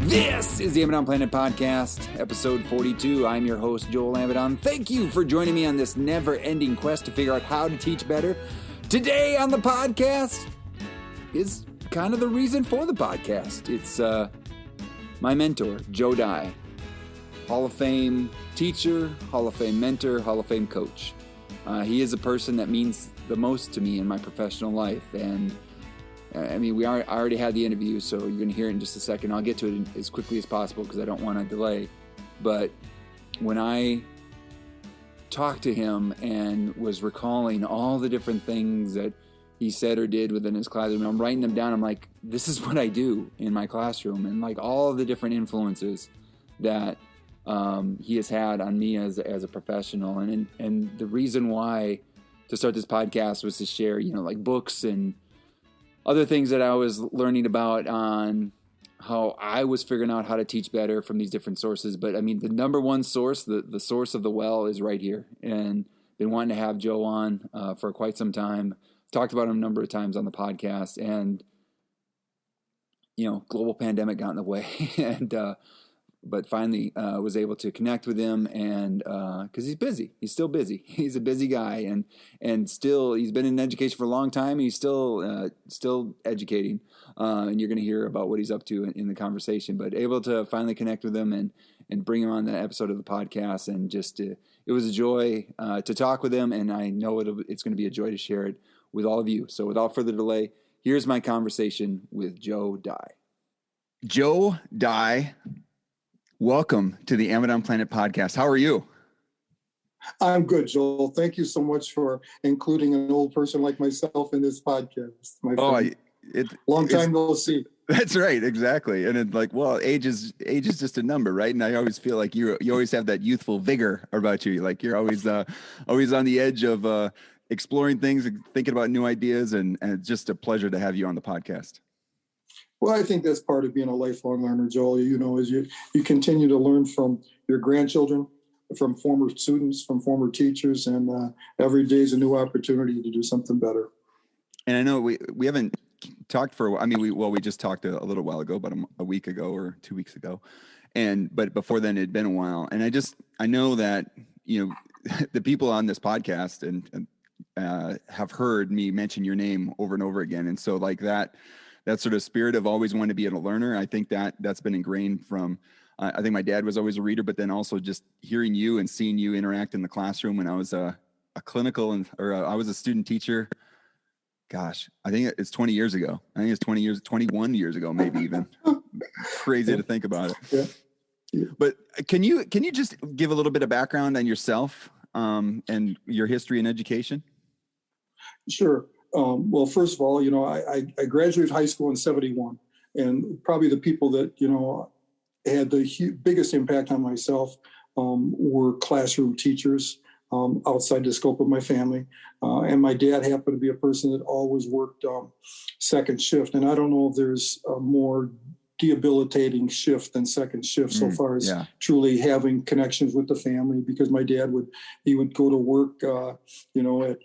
This is the Abaddon Planet Podcast, episode 42. I'm your host, Joel Abaddon. Thank you for joining me on this never-ending quest to figure out how to teach better. Today on the podcast is kind of the reason for the podcast. It's my mentor, Joe Dye, Hall of Fame teacher, Hall of Fame mentor, Hall of Fame coach. He is a person that means the most to me in my professional life, and I mean, I already had the interview, so you're going to hear it in just a second. I'll get to it as quickly as possible because I don't want to delay. But when I talked to him and was recalling all the different things that he said or did within his classroom, I'm writing them down. I'm like, this is what I do in my classroom, and like all the different influences that he has had on me as a professional. And the reason why to start this podcast was to share, like books and other things that I was learning about on how I was figuring out how to teach better from these different sources. But I mean, the number one source, the source of the well is right here. And been wanting to have Joe on for quite some time. Talked about him a number of times on the podcast, and, global pandemic got in the way. And, but finally was able to connect with him, and because he's busy. He's still busy. He's a busy guy, and still he's been in education for a long time. He's still educating, and you're going to hear about what he's up to in the conversation. But able to finally connect with him and bring him on that episode of the podcast, and it was a joy to talk with him, and I know it's going to be a joy to share it with all of you. So without further delay, here's my conversation with Joe Dye. Joe Dye, welcome to the Abaddon Planet Podcast. How are you? I'm good, Joel. Thank you so much for including an old person like myself in this podcast. Long time no see. That's right, exactly. And it's like, well, age is just a number, right? And I always feel like you always have that youthful vigor about you. Like you're always on the edge of exploring things and thinking about new ideas, and it's just a pleasure to have you on the podcast. Well, I think that's part of being a lifelong learner, Joel. As you continue to learn from your grandchildren, from former students, from former teachers, and every day is a new opportunity to do something better. And I know we haven't talked for a while. I mean, we just talked a little while ago, about a week ago or 2 weeks ago, but before then it'd been a while. And I know that the people on this podcast and have heard me mention your name over and over again, and so like that sort of spirit of always wanting to be a learner, I think that's been ingrained from, I think my dad was always a reader, but then also just hearing you and seeing you interact in the classroom when I was a clinical I was a student teacher. Gosh, I think it's 20 years ago. I think it's 21 years ago, maybe even. Crazy to think about it. Yeah. But can you just give a little bit of background on yourself and your history in education? Sure. Well, first of all, I graduated high school in 1971, and probably the people that, had the biggest impact on myself were classroom teachers outside the scope of my family. And my dad happened to be a person that always worked second shift. And I don't know if there's a more debilitating shift than second shift so far as truly having connections with the family, because my dad would go to work, at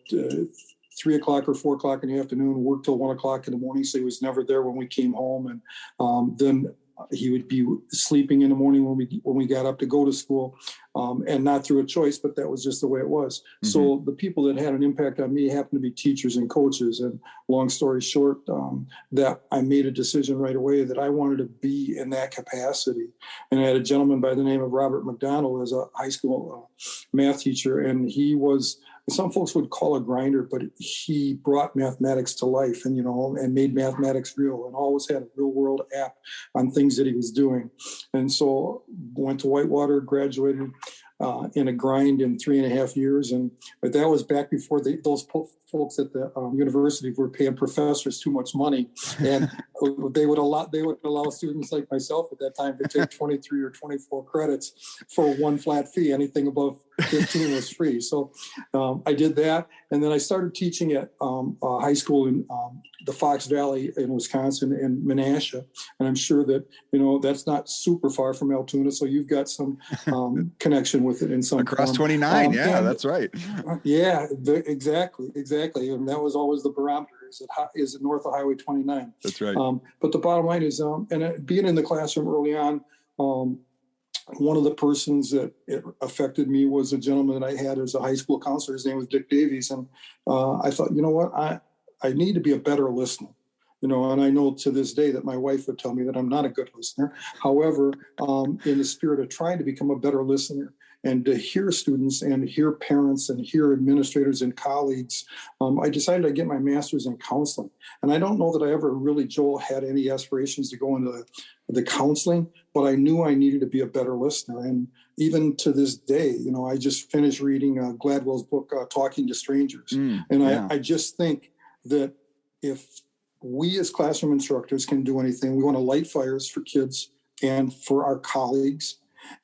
3 o'clock or 4 o'clock in the afternoon, work till 1 o'clock in the morning. So he was never there when we came home. And then he would be sleeping in the morning when we got up to go to school, and not through a choice, but that was just the way it was. Mm-hmm. So the people that had an impact on me happened to be teachers and coaches. And long story short, that I made a decision right away that I wanted to be in that capacity. And I had a gentleman by the name of Robert McDonald as a high school math teacher, and he was, some folks would call a grinder, but he brought mathematics to life and made mathematics real, and always had a real world app on things that he was doing. And so went to Whitewater, graduated in a grind in 3.5 years. But that was back before those folks at the university were paying professors too much money. And they would allow students like myself at that time to take 23 or 24 credits for one flat fee. Anything above 15 was free. So I did that. And then I started teaching at high school in the Fox Valley in Wisconsin and Menasha. And I'm sure that, that's not super far from Altoona. So you've got some connection with it in some across form. 29. That's right. Yeah, exactly. And that was always the barometer. is it north of Highway 29. That's right. But the bottom line is, being in the classroom early on, one of the persons that it affected me was a gentleman that I had as a high school counselor. His name was Dick Davies. And I thought, you know what, I need to be a better listener. And I know to this day that my wife would tell me that I'm not a good listener. However, in the spirit of trying to become a better listener and to hear students and hear parents and hear administrators and colleagues, I decided I'd get my master's in counseling. And I don't know that I ever really, Joel, had any aspirations to go into the counseling, but I knew I needed to be a better listener. And even to this day, I just finished reading Gladwell's book, Talking to Strangers. I just think that if we as classroom instructors can do anything, we want to light fires for kids and for our colleagues,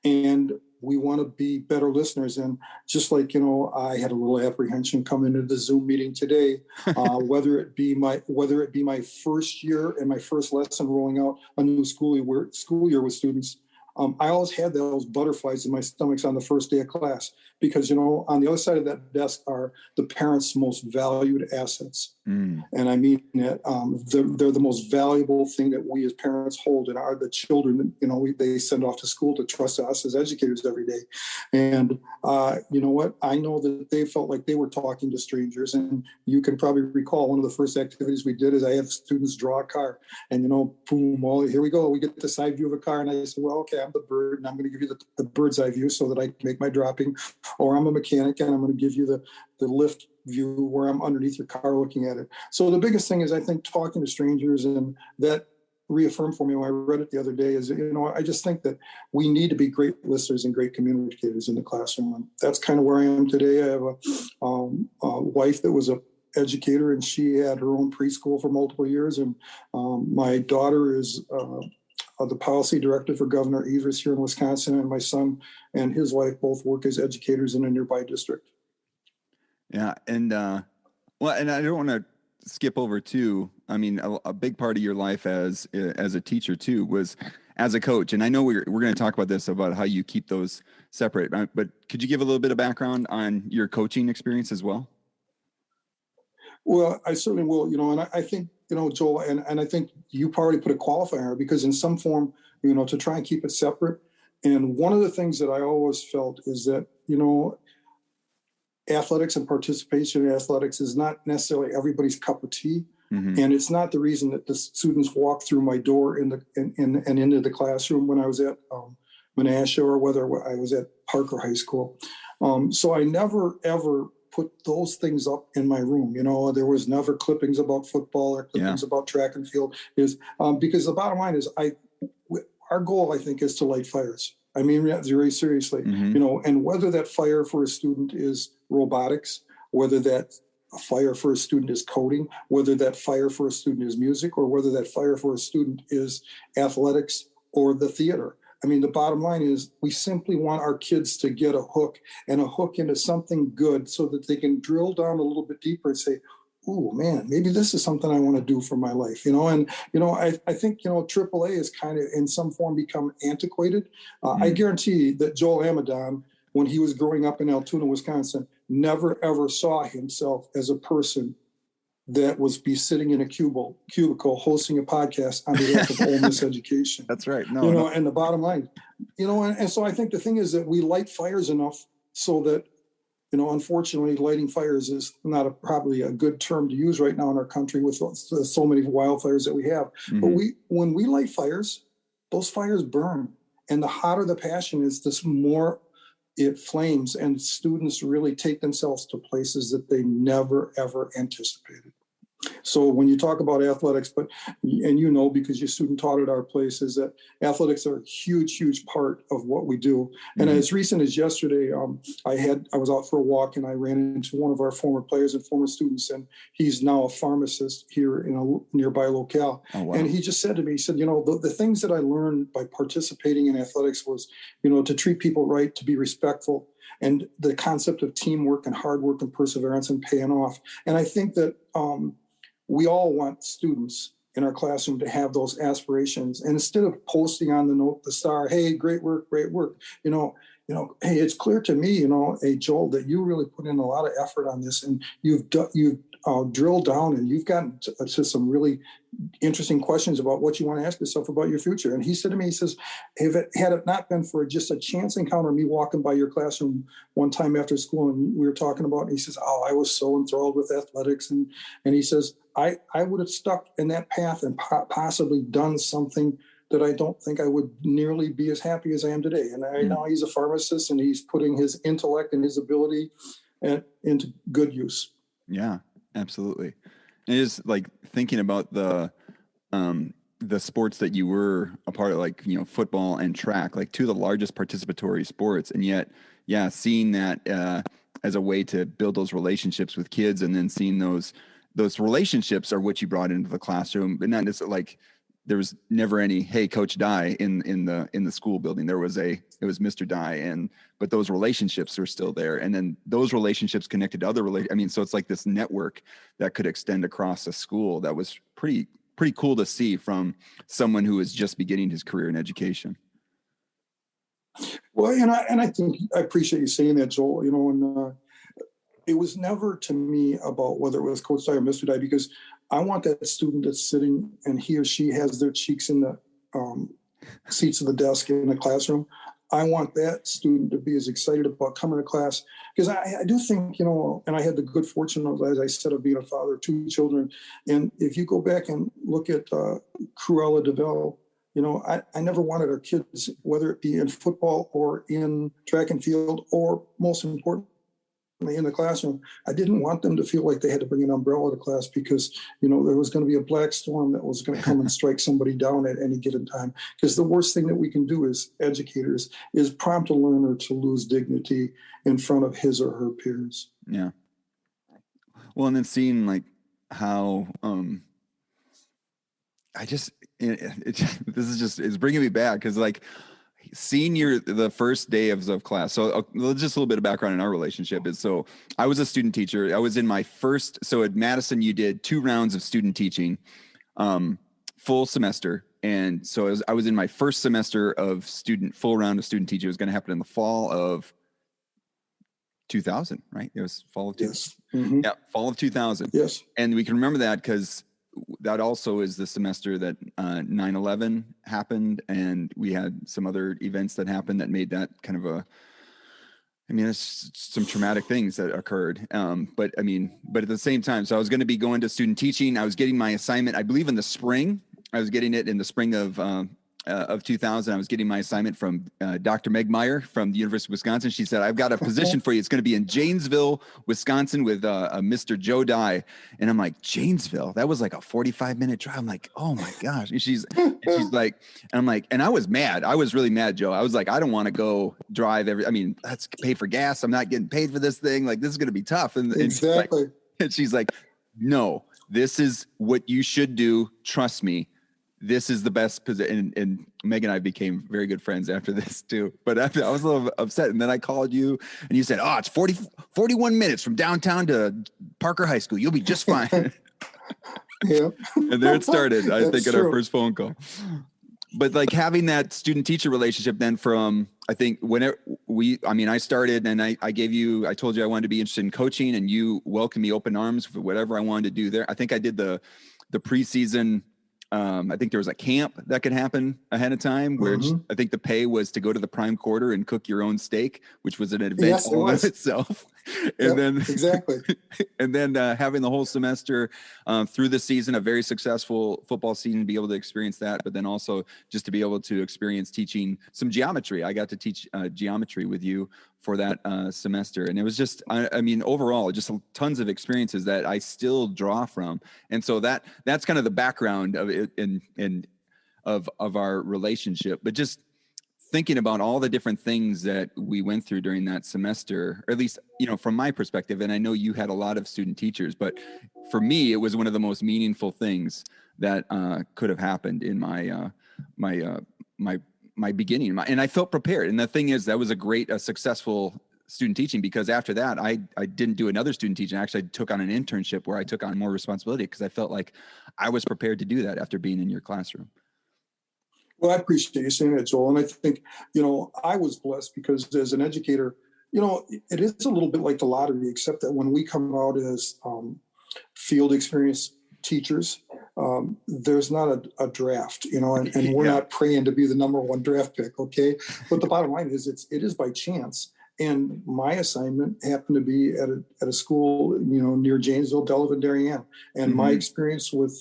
and we want to be better listeners. And just like, I had a little apprehension coming into the Zoom meeting today, whether it be my first year and my first lesson rolling out a new school year with students. I always had those butterflies in my stomachs on the first day of class because, on the other side of that desk are the parents' most valued assets. And I mean that they're the most valuable thing that we as parents hold, and are the children that, they send off to school to trust us as educators every day. And you know what? I know that they felt like they were talking to strangers. And you can probably recall one of the first activities we did is I have students draw a car. And, boom, well, here we go. We get the side view of a car. And I said, well, okay, I'm the bird, and I'm going to give you the bird's eye view so that I can make my dropping. Or I'm a mechanic, and I'm going to give you the lift view where I'm underneath your car looking at it. So the biggest thing is, I think, talking to strangers, and that reaffirmed for me when I read it the other day is, I just think that we need to be great listeners and great communicators in the classroom. And that's kind of where I am today. I have a wife that was a educator, and she had her own preschool for multiple years. And my daughter is the policy director for Governor Evers here in Wisconsin, and my son and his wife both work as educators in a nearby district. Yeah. And, and I don't want to skip over too. I mean, a big part of your life as a teacher too was as a coach. And I know we're going to talk about this, about how you keep those separate, but could you give a little bit of background on your coaching experience as well? Well, I certainly will, and I think, Joel, and I think you probably put a qualifier, because in some form, to try and keep it separate. And one of the things that I always felt is that, athletics and participation in athletics is not necessarily everybody's cup of tea. Mm-hmm. And it's not the reason that the students walk through my door and into the classroom when I was at Menasha, or whether I was at Parker High School. So I never, ever put those things up in my room. There was never clippings about football or clippings about track and field, because the bottom line is our goal, I think, is to light fires. I mean, very seriously, mm-hmm. And whether that fire for a student is robotics, whether that fire for a student is coding, whether that fire for a student is music, or whether that fire for a student is athletics or the theater. I mean, the bottom line is we simply want our kids to get a hook into something good so that they can drill down a little bit deeper and say, oh man, maybe this is something I want to do for my life, And, I think, AAA has kind of in some form become antiquated. I guarantee that Joel Amadon, when he was growing up in Altoona, Wisconsin, never ever saw himself as a person that was be sitting in a cubicle hosting a podcast on behalf of Ole Miss Education. That's right. And the bottom line, and so I think the thing is that we light fires enough so that, unfortunately, lighting fires is not probably a good term to use right now in our country with so many wildfires that we have. Mm-hmm. But when we light fires, those fires burn. And the hotter the passion is, the more it flames, and students really take themselves to places that they never, ever anticipated. So when you talk about athletics, and because your student taught at our place, is that athletics are a huge, huge part of what we do. Mm-hmm. And as recent as yesterday, I was out for a walk, and I ran into one of our former players and former students, and he's now a pharmacist here in a nearby locale. Oh, wow. And he just said to me, he said, the things that I learned by participating in athletics was, to treat people right, to be respectful, and the concept of teamwork and hard work and perseverance and paying off. And I think that we all want students in our classroom to have those aspirations. And instead of posting on the star, hey, great work, hey, it's clear to me, hey, Joel, that you really put in a lot of effort on this, and you've drilled down, and you've gotten to some really interesting questions about what you want to ask yourself about your future. And he said to me, he says, had it not been for just a chance encounter, me walking by your classroom one time after school, and we were talking about, and he says, oh, I was so enthralled with athletics. And he says, I would have stuck in that path and possibly done something that I don't think I would nearly be as happy as I am today. And right now he's a pharmacist, and he's putting his intellect and his ability into good use. Yeah, absolutely. It is like thinking about the sports that you were a part of, like, football and track, like two of the largest participatory sports. And yet, yeah, seeing that as a way to build those relationships with kids, and then seeing those relationships are what you brought into the classroom, but not necessarily like there was never any, hey, Coach Dye in the school building. It was Mr. Dye, but those relationships are still there. And then those relationships connected to other so it's like this network that could extend across a school. That was pretty cool to see from someone who is just beginning his career in education. Well, and I think I appreciate you saying that, Joel. And it was never to me about whether it was Coach Dye or Mr. Dye, because I want that student that's sitting and he or she has their cheeks in the seats of the desk in the classroom. I want that student to be as excited about coming to class, because I do think, and I had the good fortune of, as I said, of being a father of two children. And if you go back and look at Cruella de Vil, I never wanted our kids, whether it be in football or in track and field, or most importantly in the classroom, I didn't want them to feel like they had to bring an umbrella to class, because, there was going to be a black storm that was going to come and strike somebody down at any given time. Because the worst thing that we can do as educators is prompt a learner to lose dignity in front of his or her peers. Yeah. Well, and then seeing like how, this is just, it's bringing me back. Cause like, seeing the first day of class. So just a little bit of background in our relationship is, so I was a student teacher. I was in my first, so at Madison, you did 2 rounds of student teaching, full semester. And so I was in my first semester of full round of student teaching. It was going to happen in the fall of 2000, right? It was fall of 2000. Yes. Mm-hmm. Yeah. Fall of 2000. Yes. And we can remember that because that also is the semester that 9/11 happened, and we had some other events that happened that made that kind of it's some traumatic things that occurred. But at the same time, so I was going to be going to student teaching. I was getting my assignment, I believe in the spring. I was getting it in the spring of 2000. I was getting my assignment from Dr. Meg Meyer from the University of Wisconsin. She said, I've got a position for you. It's going to be in Janesville, Wisconsin with Mr. Joe Dye. And I'm like, Janesville? That was like a 45-minute drive. I'm like, oh my gosh. And she's like, and I'm like, and I was mad. I was really mad, Joe. I was like, I don't want to go drive let's pay for gas. I'm not getting paid for this thing. Like, this is going to be tough. And exactly. And she's like, no, this is what you should do. Trust me. This is the best position. And Meg and I became very good friends after this too. But I was a little upset. And then I called you and you said, it's 41 minutes from downtown to Parker High School. You'll be just fine. Yeah. And there it started, I think, at true. our first phone call. But like having that student teacher relationship then from, I think whenever I started and I told you I wanted to be interested in coaching, and you welcomed me open arms for whatever I wanted to do there. I think I did the preseason. I think there was a camp that could happen ahead of time where I think the pay was to go to the prime quarter and cook your own steak, which was an adventure all in itself. And then exactly. And then having the whole semester through the season, a very successful football season, to be able to experience that, but then also just to be able to experience teaching some geometry. I got to teach geometry with you for that semester. And it was just, overall, just tons of experiences that I still draw from. And so that's kind of the background of it of our relationship. But just thinking about all the different things that we went through during that semester, or at least, from my perspective, and I know you had a lot of student teachers, but for me, it was one of the most meaningful things that could have happened in my beginning. And I felt prepared. And the thing is, that was a successful student teaching, because after that, I didn't do another student teaching. Actually, I took on an internship where I took on more responsibility because I felt like I was prepared to do that after being in your classroom. Well, I appreciate you saying that, Joel. And I think, I was blessed because as an educator, it is a little bit like the lottery, except that when we come out as field experience teachers, there's not a draft, and we're not praying to be the number one draft pick. Okay. But the bottom line is it is by chance. And my assignment happened to be at a school, near Janesville, Delavan, Darien. And my experience with,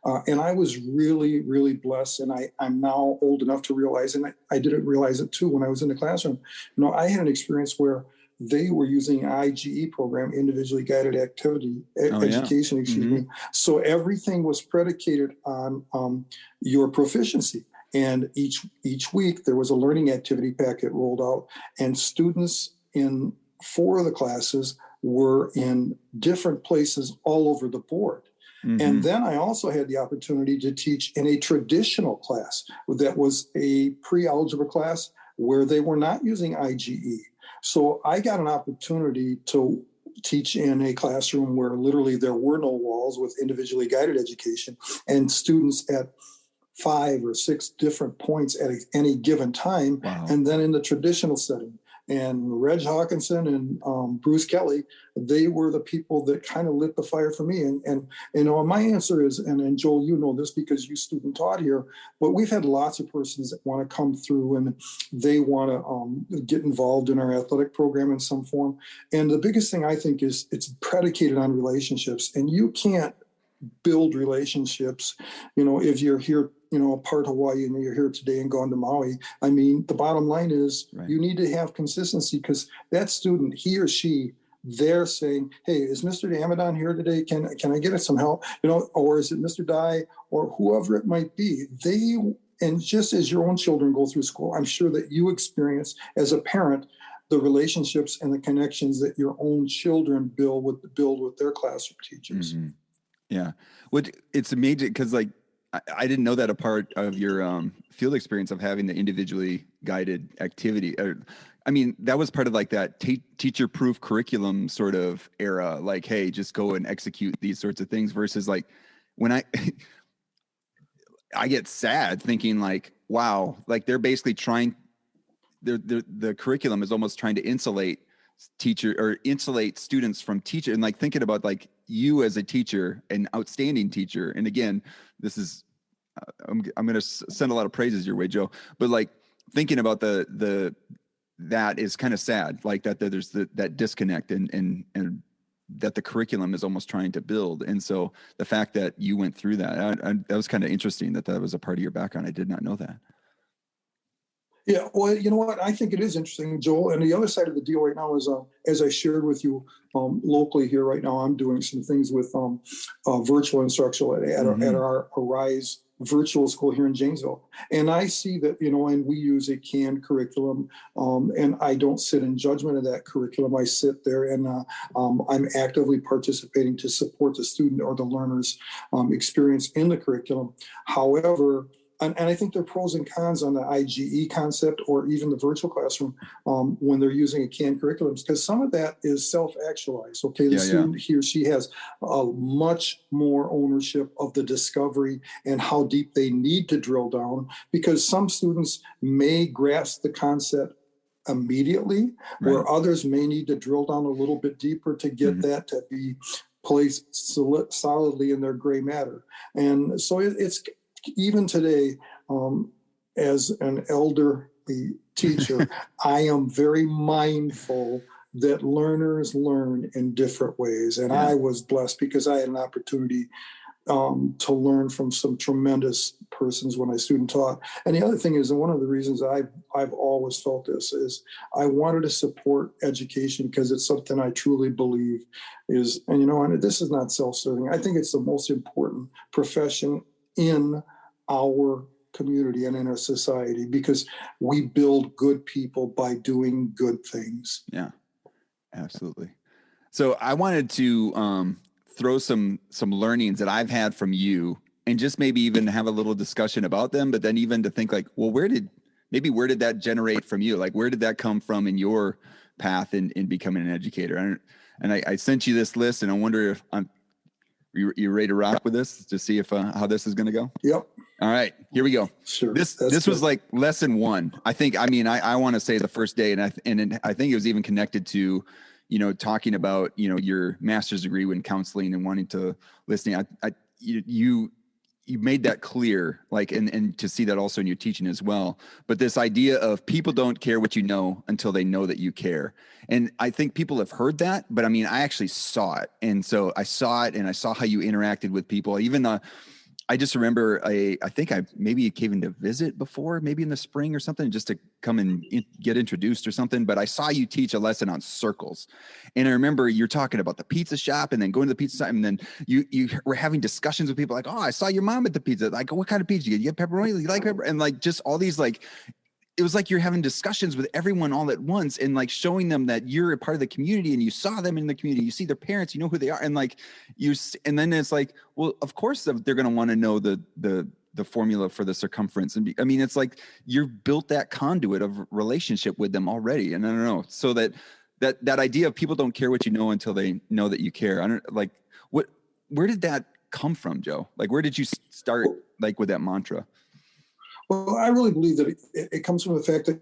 and I was really, really blessed. And I'm now old enough to realize, and I didn't realize it too when I was in the classroom. I had an experience where they were using IGE program, individually guided activity, education, excuse me. So everything was predicated on your proficiency. And each week there was a learning activity packet rolled out, and students in 4 of the classes were in different places all over the board. And then I also had the opportunity to teach in a traditional class that was a pre-algebra class where they were not using IGE. So I got an opportunity to teach in a classroom where literally there were no walls with individually guided education, and students at 5 or 6 different points at any given time. Wow. And then in the traditional setting. And Reg Hawkinson and Bruce Kelly, they were the people that kind of lit the fire for me. And my answer is, and Joel, you know this because you student taught here, but we've had lots of persons that want to come through and they want to get involved in our athletic program in some form. And the biggest thing I think is it's predicated on relationships. And you can't build relationships, if you're here, part Hawaii and you're here today and gone to Maui. I mean, the bottom line is You need to have consistency because that student, he or she, they're saying, hey, is Mr. Damadon here today? Can I get some help? Or is it Mr. Dye or whoever it might be? And just as your own children go through school, I'm sure that you experience as a parent the relationships and the connections that your own children build with their classroom teachers. Mm-hmm. Yeah. It's amazing because I didn't know that a part of your field experience of having the individually guided activity. That was part of that teacher-proof curriculum sort of era. Hey, just go and execute these sorts of things versus when I get sad thinking wow, they're basically trying, the curriculum is almost trying to insulate students from teacher and thinking about you as a teacher, an outstanding teacher. And again, this is, I'm going to send a lot of praises your way, Joe, but thinking about that is kind of sad, that there's that disconnect and that the curriculum is almost trying to build. And so the fact that you went through that, that was kind of interesting that was a part of your background. I did not know that. Yeah, well, you know what? I think it is interesting, Joel. And the other side of the deal right now is, as I shared with you locally here right now, I'm doing some things with virtual instruction at our Arise virtual school here in Janesville. And I see that, and we use a canned curriculum, and I don't sit in judgment of that curriculum. I sit there and I'm actively participating to support the student or the learner's experience in the curriculum. However, and I think there are pros and cons on the IGE concept or even the virtual classroom when they're using a canned curriculum, because some of that is self-actualized. Okay, the student, he or she has much more ownership of the discovery and how deep they need to drill down, because some students may grasp the concept immediately, where others may need to drill down a little bit deeper to get that to be placed solidly in their gray matter. And so it's even today, as an elderly teacher, I am very mindful that learners learn in different ways. And I was blessed because I had an opportunity to learn from some tremendous persons when I student taught. And the other thing is, and one of the reasons I've always felt this is I wanted to support education because it's something I truly believe is, and this is not self-serving. I think it's the most important profession in our community and in our society, because we build good people by doing good things. Yeah, absolutely. So I wanted to throw some learnings that I've had from you and just maybe even have a little discussion about them, but then even to think well, where did that generate from you? Where did that come from in your path in becoming an educator? And I sent you this list, and I wonder if you're ready to rock with this to see if how this is going to go? Yep. All right, here we go. Sure. This was like lesson one. I want to say the first day, and I think it was even connected to, talking about, your master's degree in counseling and wanting to listening. You made that clear, like, and to see that also in your teaching as well. But this idea of people don't care what you know until they know that you care. And I think people have heard that, but I actually saw it. And so I saw it and I saw how you interacted with people. Even I just remember I think I maybe came in to visit before, maybe in the spring or something, just to come and get introduced or something. But I saw you teach a lesson on circles. And I remember you're talking about the pizza shop and then going to the pizza shop. And then you were having discussions with people like, oh, I saw your mom at the pizza. Like, what kind of pizza you get? Pepperoni? You like pepper? And like, just all these, like, it was like you're having discussions with everyone all at once and like showing them that you're a part of the community and you saw them in the community, you see their parents, you know who they are. And like and then it's like, well, of course they're going to want to know the formula for the circumference. And it's like you've built that conduit of relationship with them already. And I don't know. So that idea of people don't care what you know until they know that you care. Where did that come from, Joe? Like, where did you start like with that mantra? Well, I really believe that it comes from the fact that,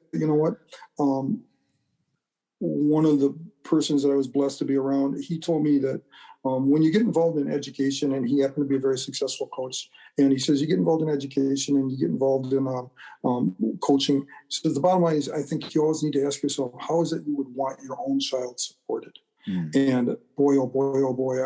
one of the persons that I was blessed to be around, he told me that when you get involved in education, and he happened to be a very successful coach, and he says, you get involved in education and you get involved in coaching. So the bottom line is, I think you always need to ask yourself, how is it you would want your own child supported? And boy, oh boy, oh boy,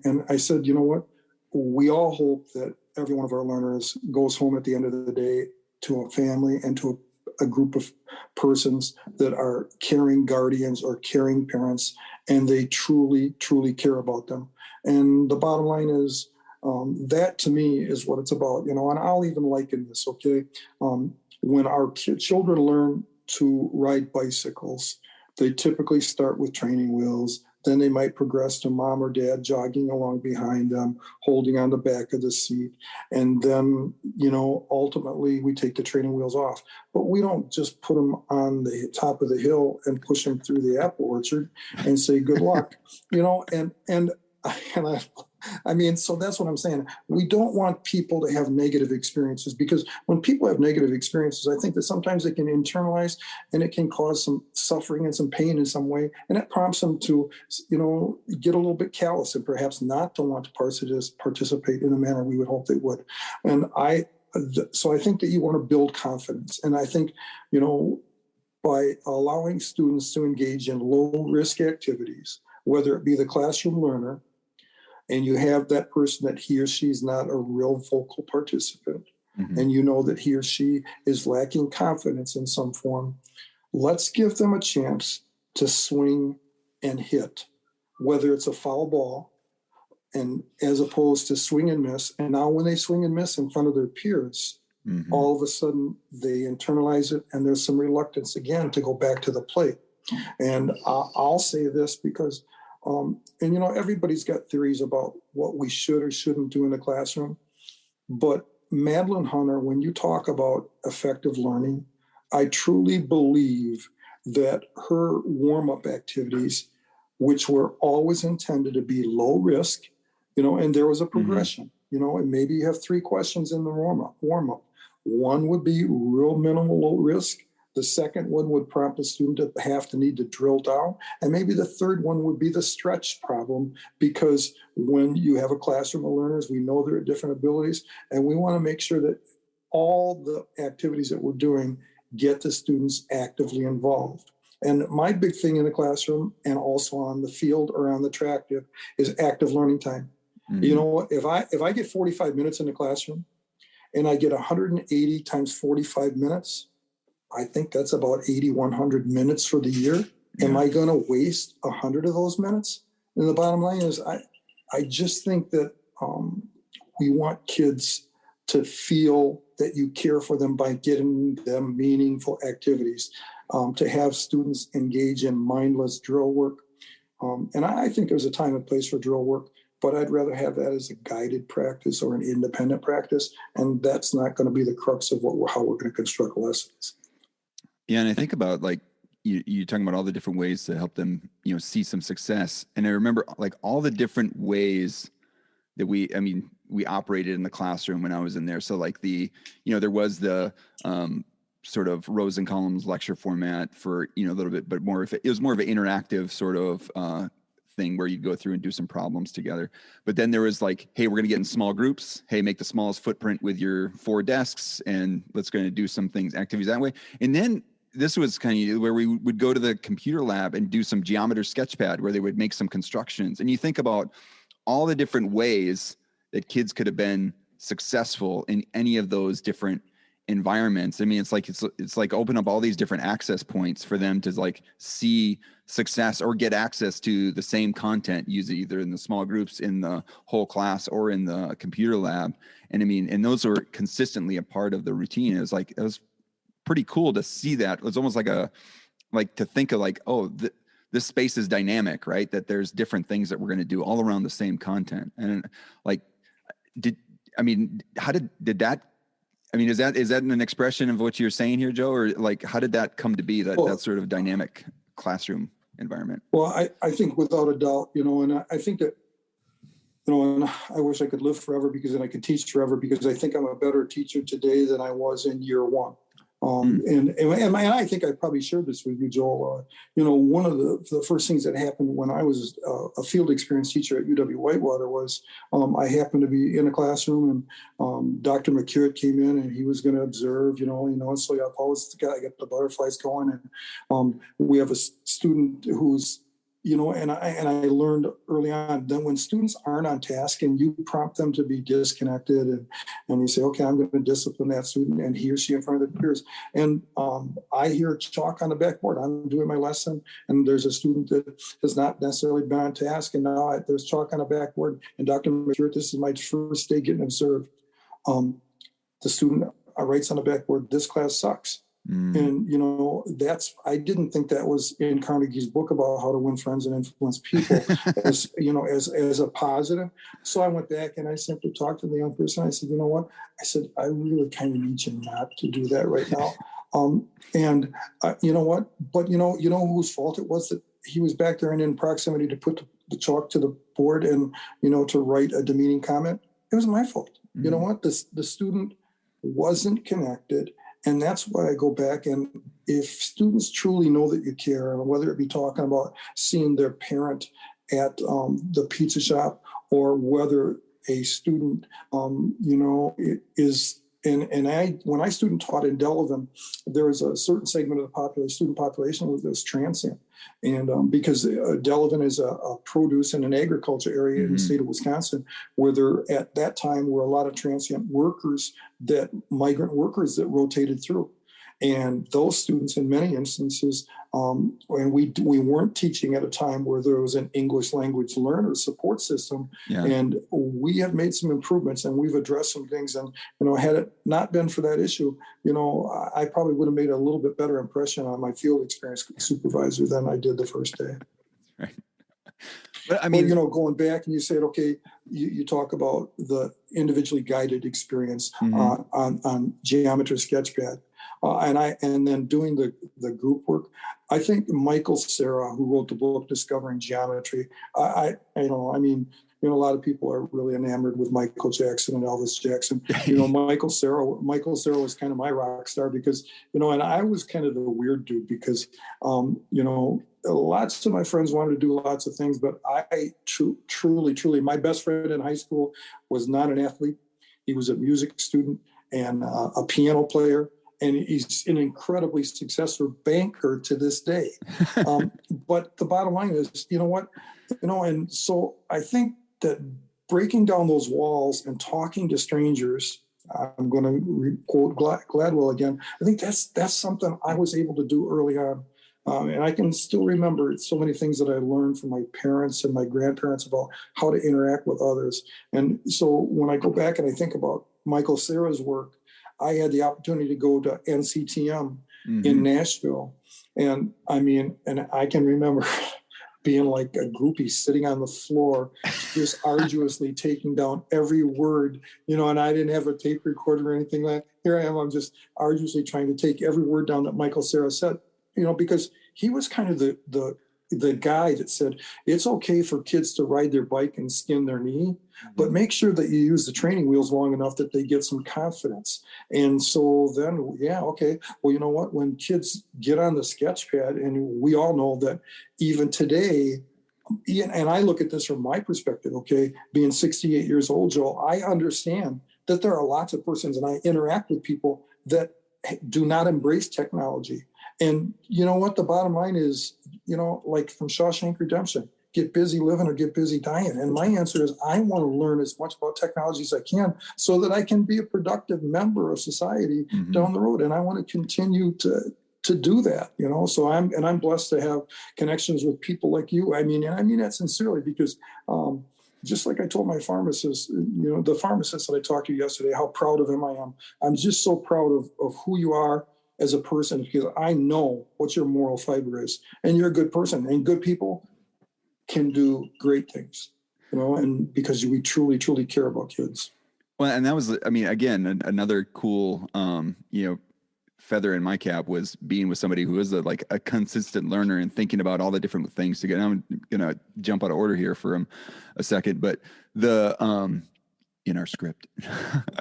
and I said, you know what? We all hope that every one of our learners goes home at the end of the day to a family and to a group of persons that are caring guardians or caring parents, and they truly, truly care about them. And the bottom line is, that to me is what it's about, and I'll even liken this, okay? When our children learn to ride bicycles, they typically start with training wheels. Then they might progress to mom or dad jogging along behind them, holding on the back of the seat. And then, ultimately we take the training wheels off. But we don't just put them on the top of the hill and push them through the apple orchard and say, good luck, so that's what I'm saying. We don't want people to have negative experiences, because when people have negative experiences, I think that sometimes they can internalize, and it can cause some suffering and some pain in some way. And it prompts them to, get a little bit callous and perhaps not to want to participate in the manner we would hope they would. So I think that you want to build confidence. And I think, by allowing students to engage in low risk activities, whether it be the classroom learner, and you have that person that he or she is not a real vocal participant, and that he or she is lacking confidence in some form, let's give them a chance to swing and hit, whether it's a foul ball, and as opposed to swing and miss. And now when they swing and miss in front of their peers, all of a sudden they internalize it, and there's some reluctance again to go back to the plate. And I'll say this because everybody's got theories about what we should or shouldn't do in the classroom. But Madeline Hunter, when you talk about effective learning, I truly believe that her warm-up activities, which were always intended to be low risk, and there was a progression, and maybe you have 3 questions in the warm-up. One would be real minimal low risk. The second one would prompt a student to need to drill down. And maybe the third one would be the stretch problem, because when you have a classroom of learners, we know there are different abilities, and we want to make sure that all the activities that we're doing get the students actively involved. And my big thing in the classroom and also on the field or on the track is active learning time. If I get 45 minutes in the classroom and I get 180 times 45 minutes, I think that's about 8,100 minutes for the year. Am I going to waste 100 of those minutes? And the bottom line is, I just think that we want kids to feel that you care for them by getting them meaningful activities, to have students engage in mindless drill work. And I think there's a time and place for drill work, but I'd rather have that as a guided practice or an independent practice. And that's not going to be the crux of how we're going to construct lessons. Yeah. And I think about you're talking about all the different ways to help them, see some success. And I remember all the different ways that we operated in the classroom when I was in there. So like there was the sort of rows and columns lecture format for, a little bit, but it was more of an interactive sort of thing where you'd go through and do some problems together. But then there was like, hey, we're going to get in small groups. Hey, make the smallest footprint with your 4 desks, and let's going to do some activities that way. And then this was kind of where we would go to the computer lab and do some geometry sketchpad where they would make some constructions. And you think about all the different ways that kids could have been successful in any of those different environments. I mean, it's like open up all these different access points for them to like see success or get access to the same content, use it either in the small groups, in the whole class, or in the computer lab. And I mean, and those were consistently a part of the routine. It was pretty cool to see that. It was almost like to think of like, oh, this space is dynamic, right? That there's different things that we're going to do all around the same content. And like, how did that, is that an expression of what you're saying here, Joe? Or like, how did that come to be, that sort of dynamic classroom environment? Well, I think without a doubt, and I think that, and I wish I could live forever and I could teach forever, because I think I'm a better teacher today than I was in year one. And I think I probably shared this with you, Joel. One of the first things that happened when I was a field experience teacher at UW-Whitewater was I happened to be in a classroom, and Dr. McCurrett came in, and he was going to observe, and so I've always got the butterflies going. And we have a student who's, and I learned early on that when students aren't on task and you prompt them to be disconnected, and you say, okay, I'm going to discipline that student and he or she in front of their peers. And I hear chalk on the backboard. I'm doing my lesson, and there's a student that has not necessarily been on task, and now there's chalk on the backboard. And Dr. McCurrett, this is my first day getting observed. The student writes on the backboard, "This class sucks." And, I didn't think that was in Carnegie's book about how to win friends and influence people as a positive. So I went back and I simply talked to the young person. I said, you know what? I said, I really kind of need you not to do that right now. You know what? But, whose fault it was that he was back there and in proximity to put the chalk to the board and, to write a demeaning comment. It was my fault. Mm-hmm. You know what? The student wasn't connected. And that's why I go back, and if students truly know that you care, whether it be talking about seeing their parent at the pizza shop, or whether a student, is, when I student taught in Delavan, there was a certain segment of the student population that was transient. And because Delavan is a produce and an agriculture area in the state of Wisconsin, where there at that time were a lot of transient workers, migrant workers that rotated through. And those students, in many instances, and we weren't teaching at a time where there was an English language learner support system. Yeah. And we have made some improvements, and we've addressed some things. And, had it not been for that issue, I probably would have made a little bit better impression on my field experience supervisor than I did the first day. Right. But I mean, going back, and you said, okay, you talk about the individually guided experience on Geometry Sketchpad. And then doing the group work. I think Michael Cera, who wrote the book Discovering Geometry, a lot of people are really enamored with Michael Jackson and Elvis Jackson. Michael Cera was kind of my rock star because, and I was kind of the weird dude because, lots of my friends wanted to do lots of things, but I truly, my best friend in high school was not an athlete. He was a music student and a piano player. And he's an incredibly successful banker to this day. But the bottom line is, and so I think that breaking down those walls and talking to strangers, I'm going to quote Gladwell again. I think that's something I was able to do early on. And I can still remember so many things that I learned from my parents and my grandparents about how to interact with others. And so when I go back and I think about Michael Cera's work, I had the opportunity to go to NCTM in Nashville. And I can remember being like a groupie sitting on the floor, just arduously taking down every word, and I didn't have a tape recorder or anything like that. Here I am, I'm just arduously trying to take every word down that Michael Cera said, because he was kind of the the guy that said, it's okay for kids to ride their bike and skin their knee, but make sure that you use the training wheels long enough that they get some confidence. And so then, yeah, okay. Well, you know what? When kids get on the sketch pad, and we all know that even today, and I look at this from my perspective, okay, being 68 years old, Joel, I understand that there are lots of persons, and I interact with people that do not embrace technology. And you know what? The bottom line is, like from Shawshank Redemption, get busy living or get busy dying. And my answer is I want to learn as much about technology as I can so that I can be a productive member of society down the road. And I want to continue to do that, so I'm blessed to have connections with people like you. I mean that sincerely, because just like I told my pharmacist, the pharmacist that I talked to yesterday, how proud of him I am. I'm just so proud of who you are as a person, because I know what your moral fiber is, and you're a good person, and good people can do great things, and because we truly, truly care about kids. Well, and that was, again, another cool, feather in my cap was being with somebody who is a consistent learner and thinking about all the different things to get. I'm going to jump out of order here for a second, but in our script,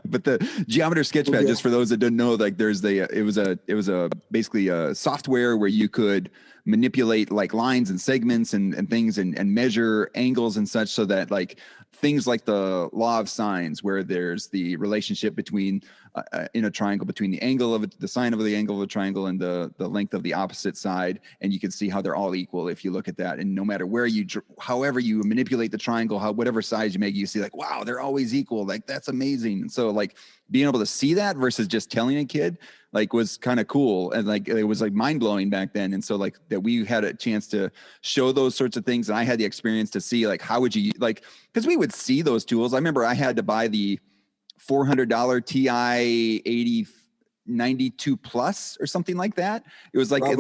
but the Geometer Sketchpad, just for those that don't know, it was basically a software where you could manipulate lines and segments and things and measure angles and such, so that things like the law of sines, where there's the relationship between in a triangle between the angle of the sine of the angle of a triangle and the length of the opposite side, and you can see how they're all equal if you look at that. And no matter where however you manipulate the triangle, whatever size you make, you see wow, they're always equal. That's amazing. And so being able to see that versus just telling a kid was kind of cool, and it was mind blowing back then. And so that we had a chance to show those sorts of things, and I had the experience to see how would you because we would see those tools. I remember I had to buy the $400 TI 8092 Plus or something like that. It was Probably. It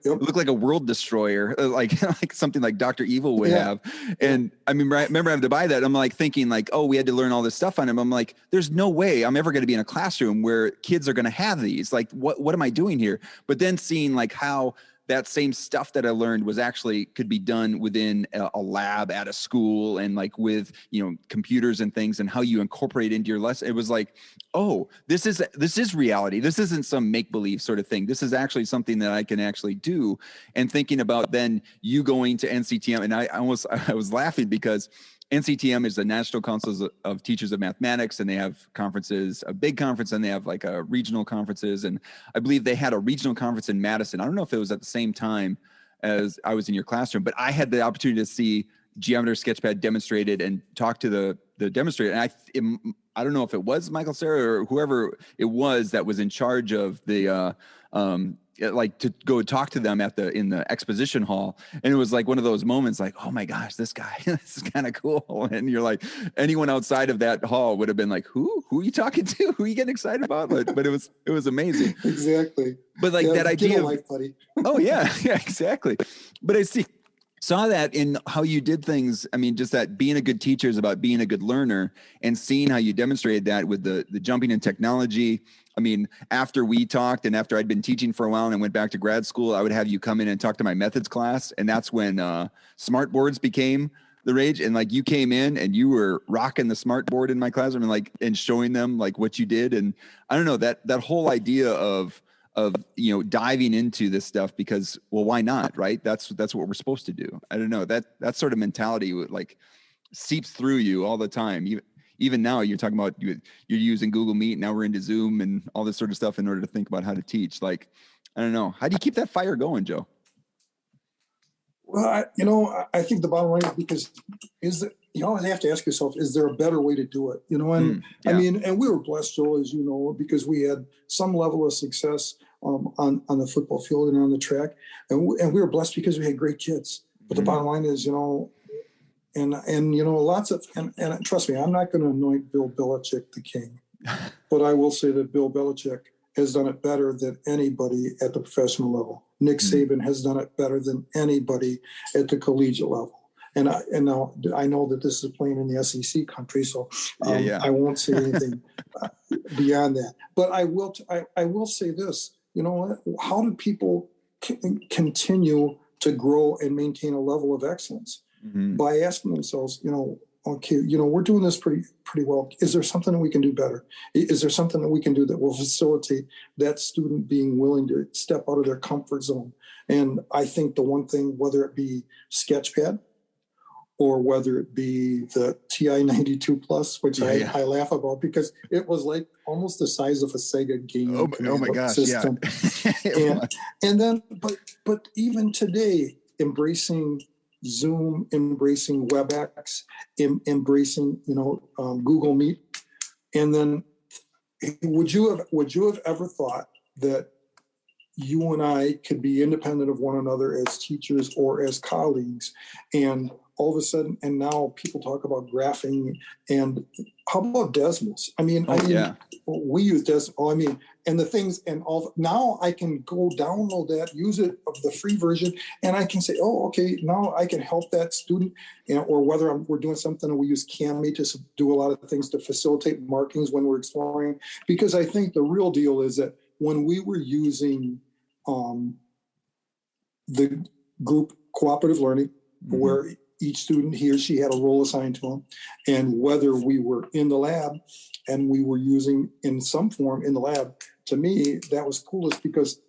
looked like a world destroyer, like something like Dr. Evil would have. And I remember having to buy that. I'm thinking oh, we had to learn all this stuff on him. I'm there's no way I'm ever going to be in a classroom where kids are going to have these. What am I doing here? But then seeing how that same stuff that I learned was actually could be done within a lab at a school, and with, computers and things, and how you incorporate into your lesson. It was oh, this is reality. This isn't some make-believe sort of thing. This is actually something that I can actually do. And thinking about then you going to NCTM, and I was laughing because NCTM is the National Council of Teachers of Mathematics, and they have conferences, a big conference, and they have a regional conferences. And I believe they had a regional conference in Madison. I don't know if it was at the same time as I was in your classroom, but I had the opportunity to see Geometer Sketchpad demonstrated and talk to the demonstrator. And I don't know if it was Michael Sarah or whoever it was that was in charge of the to go talk to them in the exposition hall. And it was one of those moments oh my gosh, this guy, this is kind of cool. And you're anyone outside of that hall would have been who are you talking to? Who are you getting excited about? But it was amazing. Exactly. But that idea of life, buddy. Oh yeah, exactly. But I saw that in how you did things. Just that being a good teacher is about being a good learner, and seeing how you demonstrated that with the jumping in technology. After we talked, and after I'd been teaching for a while and I went back to grad school, I would have you come in and talk to my methods class. And that's when smart boards became the rage. And you came in and you were rocking the smart board in my classroom and showing them what you did. And I don't know, that whole idea of diving into this stuff, because, well, why not? Right. That's what we're supposed to do. I don't know, that sort of mentality seeps through you all the time. Even now you're talking about you're using Google Meet. Now we're into Zoom and all this sort of stuff in order to think about how to teach. I don't know. How do you keep that fire going, Joe? Well, I think the bottom line is because you always have to ask yourself, is there a better way to do it? And and we were blessed, Joel, as you know, because we had some level of success on the football field and on the track. And we were blessed because we had great kids. But the bottom line is, lots of, and trust me, I'm not going to anoint Bill Belichick the king, but I will say that Bill Belichick has done it better than anybody at the professional level. Nick Saban has done it better than anybody at the collegiate level. And now I know that this is playing in the SEC country, so I won't say anything beyond that. But I will say this. You know what? How do people continue to grow and maintain a level of excellence by asking themselves, okay, we're doing this pretty well. Is there something that we can do better? Is there something that we can do that will facilitate that student being willing to step out of their comfort zone? And I think the one thing, whether it be Sketchpad or whether it be the TI 92 Plus, which I laugh about because it was like almost the size of a Sega game system. Yeah. But even today, embracing Zoom, embracing WebEx, embracing Google Meet, and then would you have ever thought that you and I could be independent of one another as teachers or as colleagues, and all of a sudden, and now people talk about graphing, and how about Desmos? We use Desmos. And the things and all. Now I can go download that, use it of the free version, and I can say, oh, okay, now I can help that student, or whether we're doing something and we use Cami to do a lot of things to facilitate markings when we're exploring. Because I think the real deal is that when we were using the group cooperative learning, where each student, he or she had a role assigned to them, and whether we were in the lab and we were using in some form in the lab, to me, that was coolest because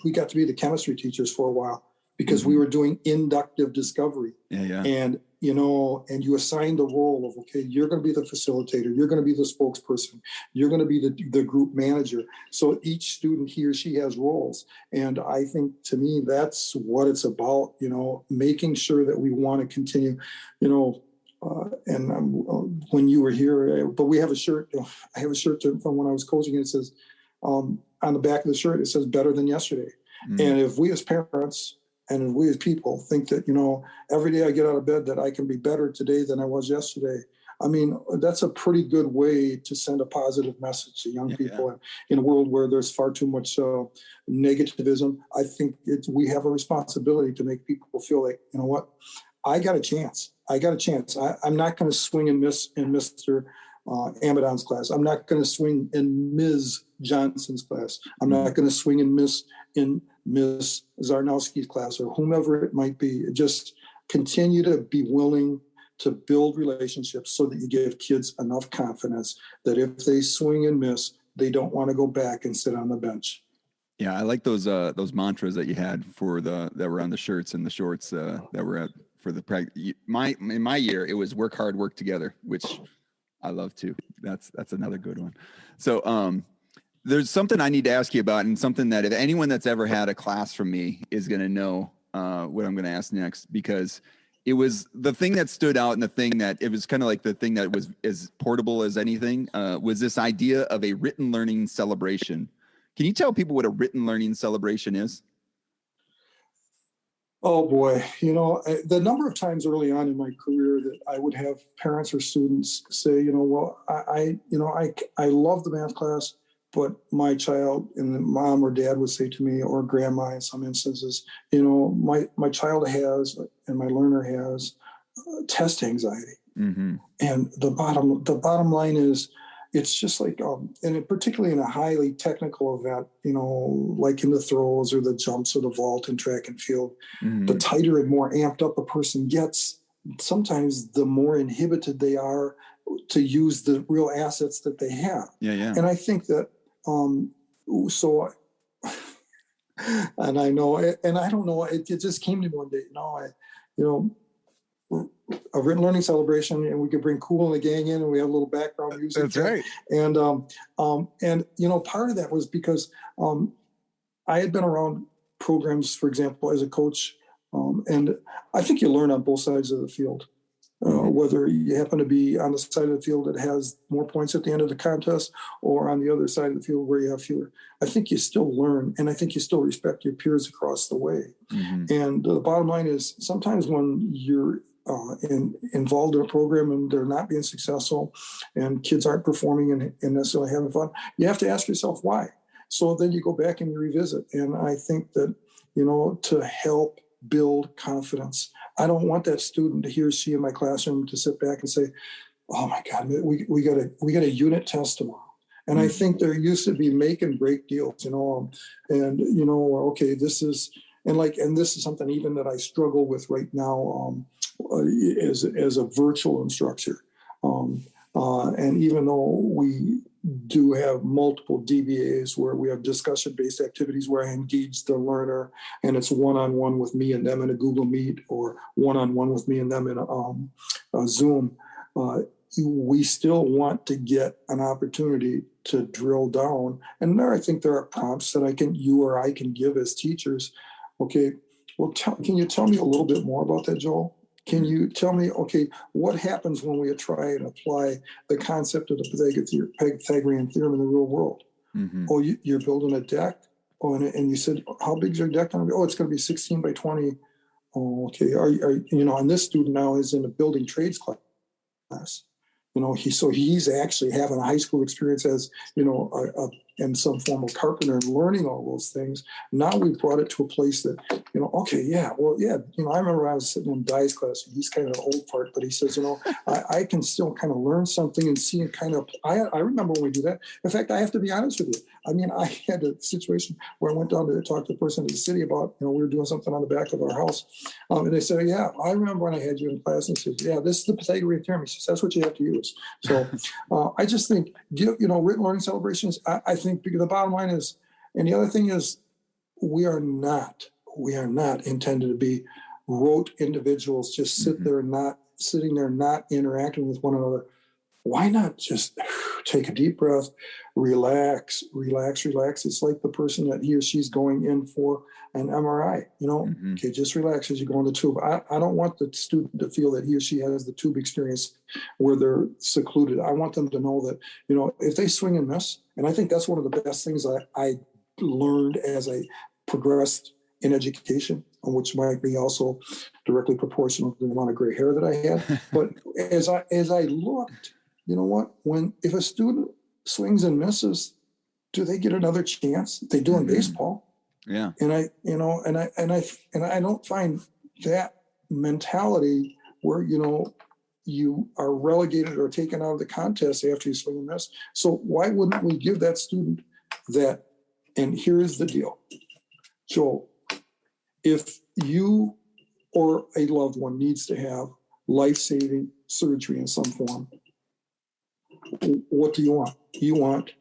we got to be the chemistry teachers for a while because we were doing inductive discovery. And, and you assigned the role of, okay, you're going to be the facilitator, you're going to be the spokesperson, you're going to be the group manager. So each student, he or she has roles. And I think to me, that's what it's about, making sure that we want to continue, when you were here, but we have a shirt, I have a shirt from when I was coaching, and it says, on the back of the shirt, it says better than yesterday. And if we as parents and if we as people think that, every day I get out of bed that I can be better today than I was yesterday, that's a pretty good way to send a positive message to young people. And in a world where there's far too much negativism, I think we have a responsibility to make people feel like, you know what, I got a chance. I'm not going to swing and miss in Mr. Amadon's class. I'm not going to swing in Ms. Johnson's class. I'm not going to swing and miss in Ms. Zarnowski's class or whomever it might be. Just continue to be willing to build relationships so that you give kids enough confidence that if they swing and miss, they don't want to go back and sit on the bench. Yeah, I like those mantras that you had that were on the shirts and the shorts that were at for the practice. In my year, it was work hard, work together, which I love too. That's another good one. So there's something I need to ask you about, and something that if anyone that's ever had a class from me is going to know what I'm going to ask next, because it was the thing that stood out, and the thing that it was kind of like the thing that was as portable as anything was this idea of a written learning celebration. Can you tell people what a written learning celebration is? Oh boy, the number of times early on in my career that I would have parents or students say, well, I love the math class, but my child, and the mom or dad would say to me, or grandma in some instances, my child has, and my learner has test anxiety. And the bottom line is, it's just like, and particularly in a highly technical event, like in the throws or the jumps or the vault in track and field, the tighter and more amped up a person gets, sometimes the more inhibited they are to use the real assets that they have. And I think that, and I know, and I don't know, it just came to me one day, a written learning celebration, and we could bring Cool and the Gang in, and we have a little background music. That's right. And part of that was because I had been around programs, for example, as a coach, and I think you learn on both sides of the field. Whether you happen to be on the side of the field that has more points at the end of the contest, or on the other side of the field where you have fewer, I think you still learn, and I think you still respect your peers across the way. And the bottom line is, sometimes when you're involved in a program and they're not being successful, and kids aren't performing and necessarily having fun, you have to ask yourself why. So then you go back and you revisit. And I think that, to help build confidence, I don't want that student to he or she in my classroom to sit back and say, oh my God, we got a unit test tomorrow. And I think there used to be make and break deals, okay, this is, and this is something even that I struggle with right now as a virtual instructor. And even though we do have multiple DBAs where we have discussion-based activities where I engage the learner, and it's one-on-one with me and them in a Google Meet, or one-on-one with me and them in a Zoom, we still want to get an opportunity to drill down. And I think there are prompts that you or I can give as teachers. Okay, well, can you tell me a little bit more about that, Joel? Can you tell me, okay, what happens when we try and apply the concept of the Pythagorean theorem in the real world? Mm-hmm. Oh, you're building a deck? Oh, and you said, how big is your deck going to be? Oh, it's going to be 16 by 20. Oh, okay. And this student now is in a building trades class. He's actually having a high school experience as, in some form of carpenter and learning all those things. Now we've brought it to a place that, I remember I was sitting in Dye's class. He's kind of an old part, but he says, I can still kind of learn something and see it kind of, I remember when we do that. In fact, I have to be honest with you. I mean, I had a situation where I went down to talk to the person in the city about, we were doing something on the back of our house. And they said, yeah, I remember when I had you in class, and said, yeah, this is the Pythagorean theorem. He says, that's what you have to use. So I just think, written learning celebrations, I think the bottom line is, and the other thing is, we are not intended to be rote individuals, just sitting there, not interacting with one another. Why not just take a deep breath, relax? It's like the person that he or she's going in for an MRI, okay, just relax as you go in the tube. I don't want the student to feel that he or she has the tube experience where they're secluded. I want them to know that, if they swing and miss, and I think that's one of the best things I learned as I progressed in education, which might be also directly proportional to the amount of gray hair that I had. But as I looked, if a student swings and misses, do they get another chance? They do in baseball. Yeah. And I don't find that mentality where, you are relegated or taken out of the contest after you swing and miss. So why wouldn't we give that student that? And here's the deal, Joel, if you or a loved one needs to have life-saving surgery in some form, what do you want? You want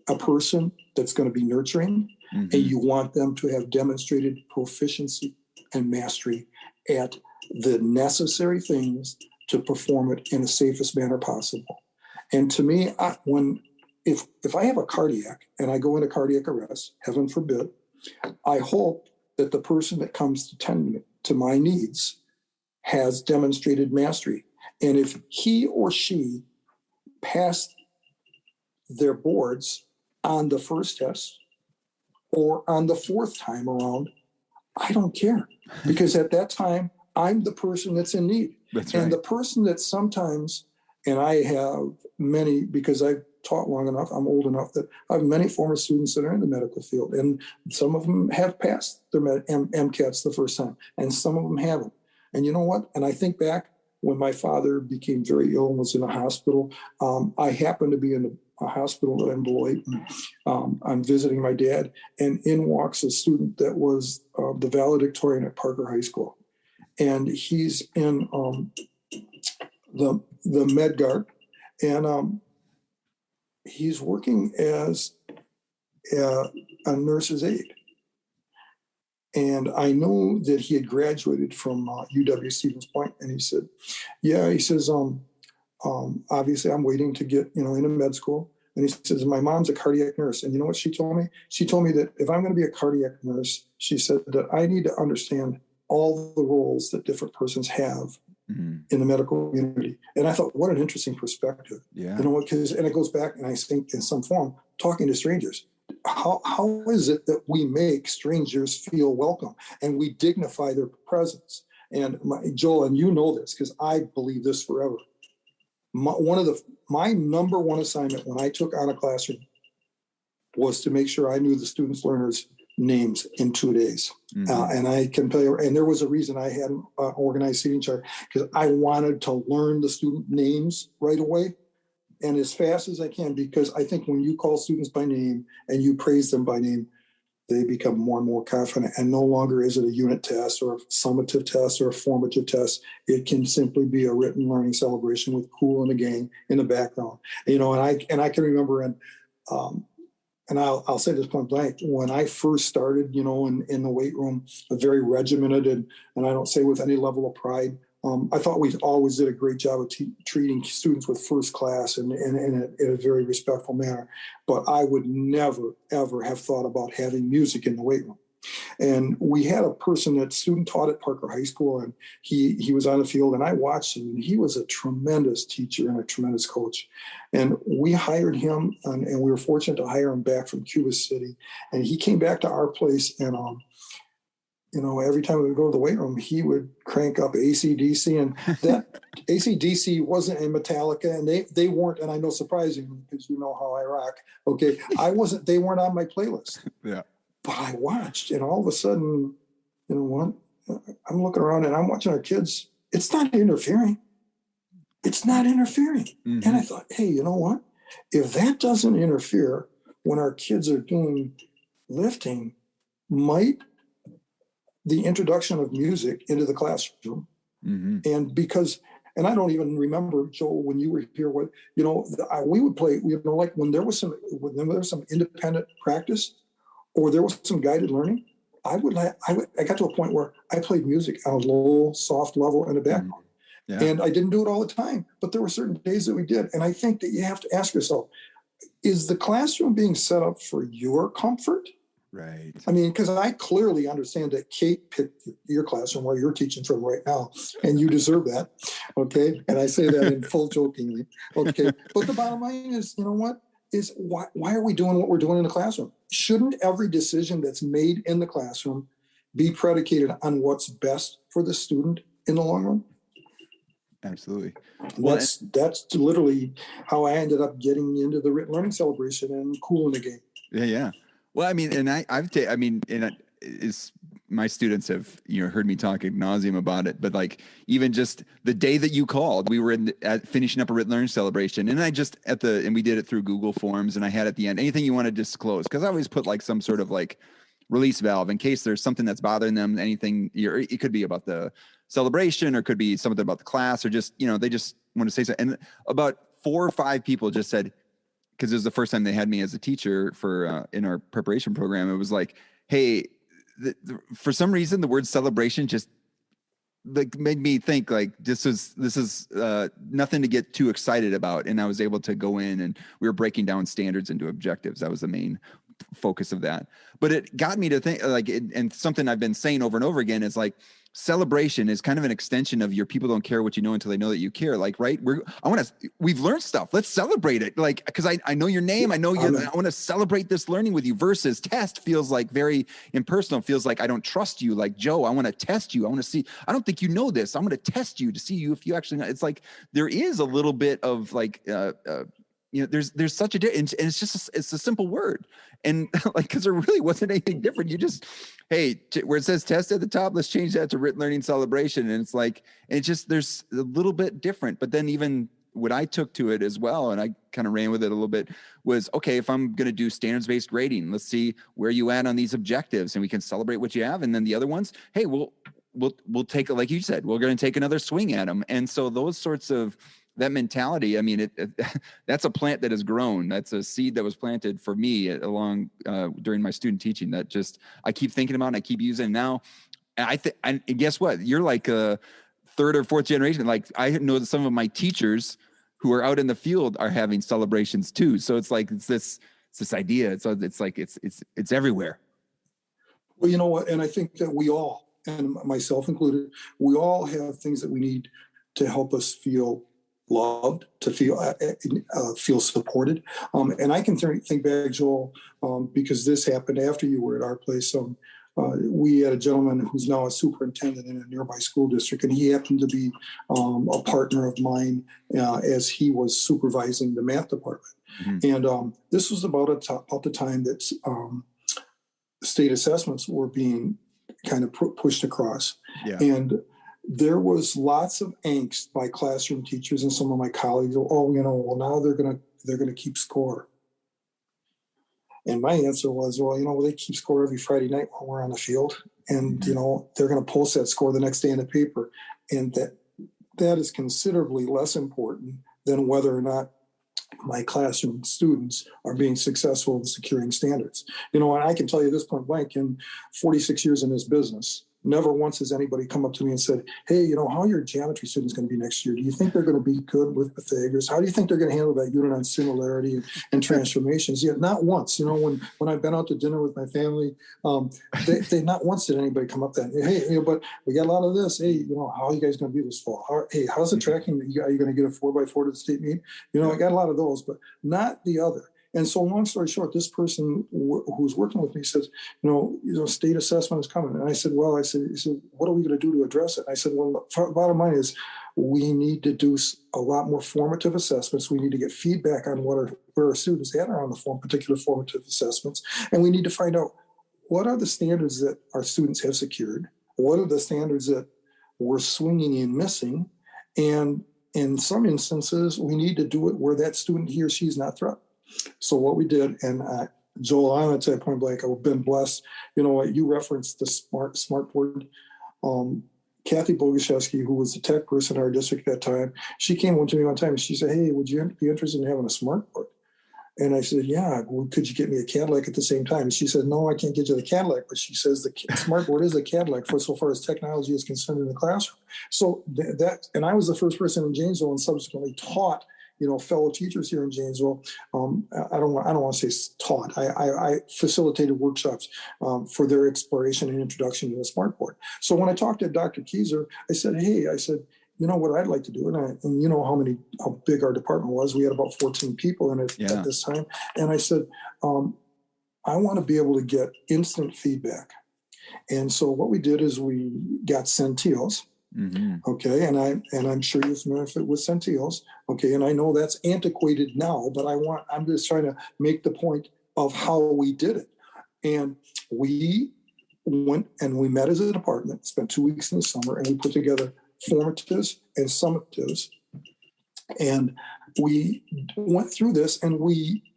a person that's going to be nurturing, and you want them to have demonstrated proficiency and mastery at the necessary things to perform it in the safest manner possible. And to me, if I have a cardiac and I go into cardiac arrest, heaven forbid, I hope that the person that comes to tend to my needs has demonstrated mastery. And if he or she passed their boards on the first test or on the fourth time around, I don't care, because at that time, I'm the person that's in need. That's and right. The person that sometimes, and I have many, because I've taught long enough, I'm old enough that I have many former students that are in the medical field, and some of them have passed their MCATs the first time, and some of them haven't. And you know what? And I think back when my father became very ill and was in a hospital, I happened to be in a hospital in Beloit. I'm visiting my dad, and in walks a student that was the valedictorian at Parker High School. And he's in the med guard, and he's working as a nurse's aide. And I know that he had graduated from UW Stevens Point, and he said, yeah, he says, obviously I'm waiting to get, into med school. And he says, my mom's a cardiac nurse. And you know what she told me? She told me that if I'm going to be a cardiac nurse, she said that I need to understand all the roles that different persons have in the medical community. And I thought, what an interesting perspective. Yeah. And it goes back, and I think in some form, talking to strangers. How is it that we make strangers feel welcome and we dignify their presence? And Joel, and you know this because I believe this forever. My number one assignment when I took on a classroom was to make sure I knew the students' learners' names in 2 days. And I can tell you, and there was a reason I had an organized seating chart, because I wanted to learn the student names right away and as fast as I can, because I think when you call students by name and you praise them by name, they become more and more confident. And no longer is it a unit test or a summative test or a formative test. It can simply be a written learning celebration with Cool and the Gang in the background. And I can remember, and I'll say this point blank, when I first started, in the weight room, a very regimented, and I don't say with any level of pride, I thought we always did a great job of treating students with first class and in a very respectful manner. But I would never, ever have thought about having music in the weight room. And we had a person that student taught at Parker High School, and he was on the field, and I watched him, and he was a tremendous teacher and a tremendous coach. And we hired him, and we were fortunate to hire him back from Cuba City. And he came back to our place, and every time we would go to the weight room, he would crank up AC/DC, and that AC/DC wasn't in Metallica, and they weren't, and I know surprisingly, because you know how I rock. Okay, they weren't on my playlist. Yeah. But I watched, and all of a sudden, you know what? I'm looking around and I'm watching our kids. It's not interfering. It's not interfering. Mm-hmm. And I thought, hey, you know what? If that doesn't interfere when our kids are doing lifting, might the introduction of music into the classroom, and I don't even remember, Joel, when you were here, we would play, like when there was some independent practice, or there was some guided learning, I got to a point where I played music on a low, soft level in the background. Yeah. And I didn't do it all the time, but there were certain days that we did. And I think that you have to ask yourself, is the classroom being set up for your comfort? Right. I mean, because I clearly understand that Kate picked your classroom where you're teaching from right now, and you deserve that. Okay. And I say that in full jokingly. Okay. But the bottom line is, you know what? Is why are we doing what we're doing in the classroom? Shouldn't every decision that's made in the classroom be predicated on what's best for the student in the long run? Absolutely. Well, that's literally how I ended up getting into the written learning celebration and Cool in the Game. Yeah. Well, I mean, and my students have, heard me talk ad nauseum about it, but like even just the day that you called, we were finishing up a written learning celebration, and and we did it through Google Forms, and I had at the end, anything you want to disclose, because I always put like some sort of like release valve in case there's something that's bothering them, anything, it could be about the celebration, or could be something about the class, or just, they just want to say something. And about 4 or 5 people just said, because it was the first time they had me as a teacher for in our preparation program, it was like, hey, for some reason, the word celebration just like made me think like this is nothing to get too excited about. And I was able to go in, and we were breaking down standards into objectives. That was the main focus of that. But it got me to think and something I've been saying over and over again is like, celebration is kind of an extension of your people don't care what you know until they know that you care. Like, right. We've learned stuff. Let's celebrate it. Like, cause I know your name. I know you. I want to celebrate this learning with you, versus test feels like very impersonal. Feels like I don't trust you. Like, Joe, I want to test you. I want to see, I don't think you know this. I'm going to test you to see you if you actually know. It's like, there is a little bit of like, there's such a difference, and it's a simple word. And like, cause there really wasn't anything different. You just, hey, where it says test at the top, let's change that to written learning celebration. And it's like, there's a little bit different. But then even what I took to it as well, and I kind of ran with it a little bit, was, okay, if I'm going to do standards-based grading, let's see where you at on these objectives, and we can celebrate what you have. And then the other ones, hey, we'll take, like you said, we're going to take another swing at them. And so those sorts of, that mentality, I mean, that's a plant that has grown. That's a seed that was planted for me along during my student teaching that just, I keep thinking about and I keep using now. And guess what? You're like a 3rd or 4th generation. Like, I know that some of my teachers who are out in the field are having celebrations too. So it's like, it's this idea. It's like, it's everywhere. Well, you know what? And I think that we all, and myself included, we all have things that we need to help us feel loved, to feel supported. And I can think back, Joel, because this happened after you were at our place. We had a gentleman who's now a superintendent in a nearby school district, and he happened to be a partner of mine as he was supervising the math department. Mm-hmm. And this was about the time that state assessments were being kind of pushed across. Yeah. And there was lots of angst by classroom teachers and some of my colleagues. Now they're going to keep score. And my answer was, well, they keep score every Friday night while we're on the field. And, they're going to post that score the next day in the paper. And that is considerably less important than whether or not my classroom students are being successful in securing standards. And I can tell you this point blank, in 46 years in this business, never once has anybody come up to me and said, hey, how are your geometry students going to be next year? Do you think they're going to be good with Pythagoras? How do you think they're going to handle that unit on similarity and transformations? Yet not once, when I've been out to dinner with my family, they not once did anybody come up to that. Hey, but we got a lot of this. Hey, how are you guys going to be this fall? How's the tracking? Are you going to get a 4x4 to the state meet? I got a lot of those, but not the other. And so long story short, this person who's working with me says, state assessment is coming. And I said, well, he said, what are we going to do to address it? And I said, well, bottom line is we need to do a lot more formative assessments. We need to get feedback on where our students at on the particular formative assessments. And we need to find out what are the standards that our students have secured? What are the standards that we're swinging and missing? And in some instances, we need to do it where that student, he or she, is not threatened. So what we did, and Joel, I'm at that point blank, I've been blessed. You referenced the smart board. Kathy Boguszewski, who was the tech person in our district at that time, she came to me one time and she said, hey, would you be interested in having a smart board? And I said, yeah, well, could you get me a Cadillac at the same time? And she said, no, I can't get you the Cadillac. But she says the smart board is a Cadillac for so far as technology is concerned in the classroom. So and I was the first person in Janesville and subsequently taught fellow teachers here in Janesville. I don't want to say taught. I facilitated workshops for their exploration and introduction to the smart board. So when I talked to Dr. Keyser, I said, what I'd like to do, and how big our department was. We had about 14 people in it at this time. And I said, I want to be able to get instant feedback. And so what we did is we got Centios. Mm-hmm. Okay, and I'm sure you're familiar with Centios. Okay, and I know that's antiquated now, but I'm just trying to make the point of how we did it. And we went and we met as a department, spent 2 weeks in the summer, and we put together formatives and summatives. And we went through this and we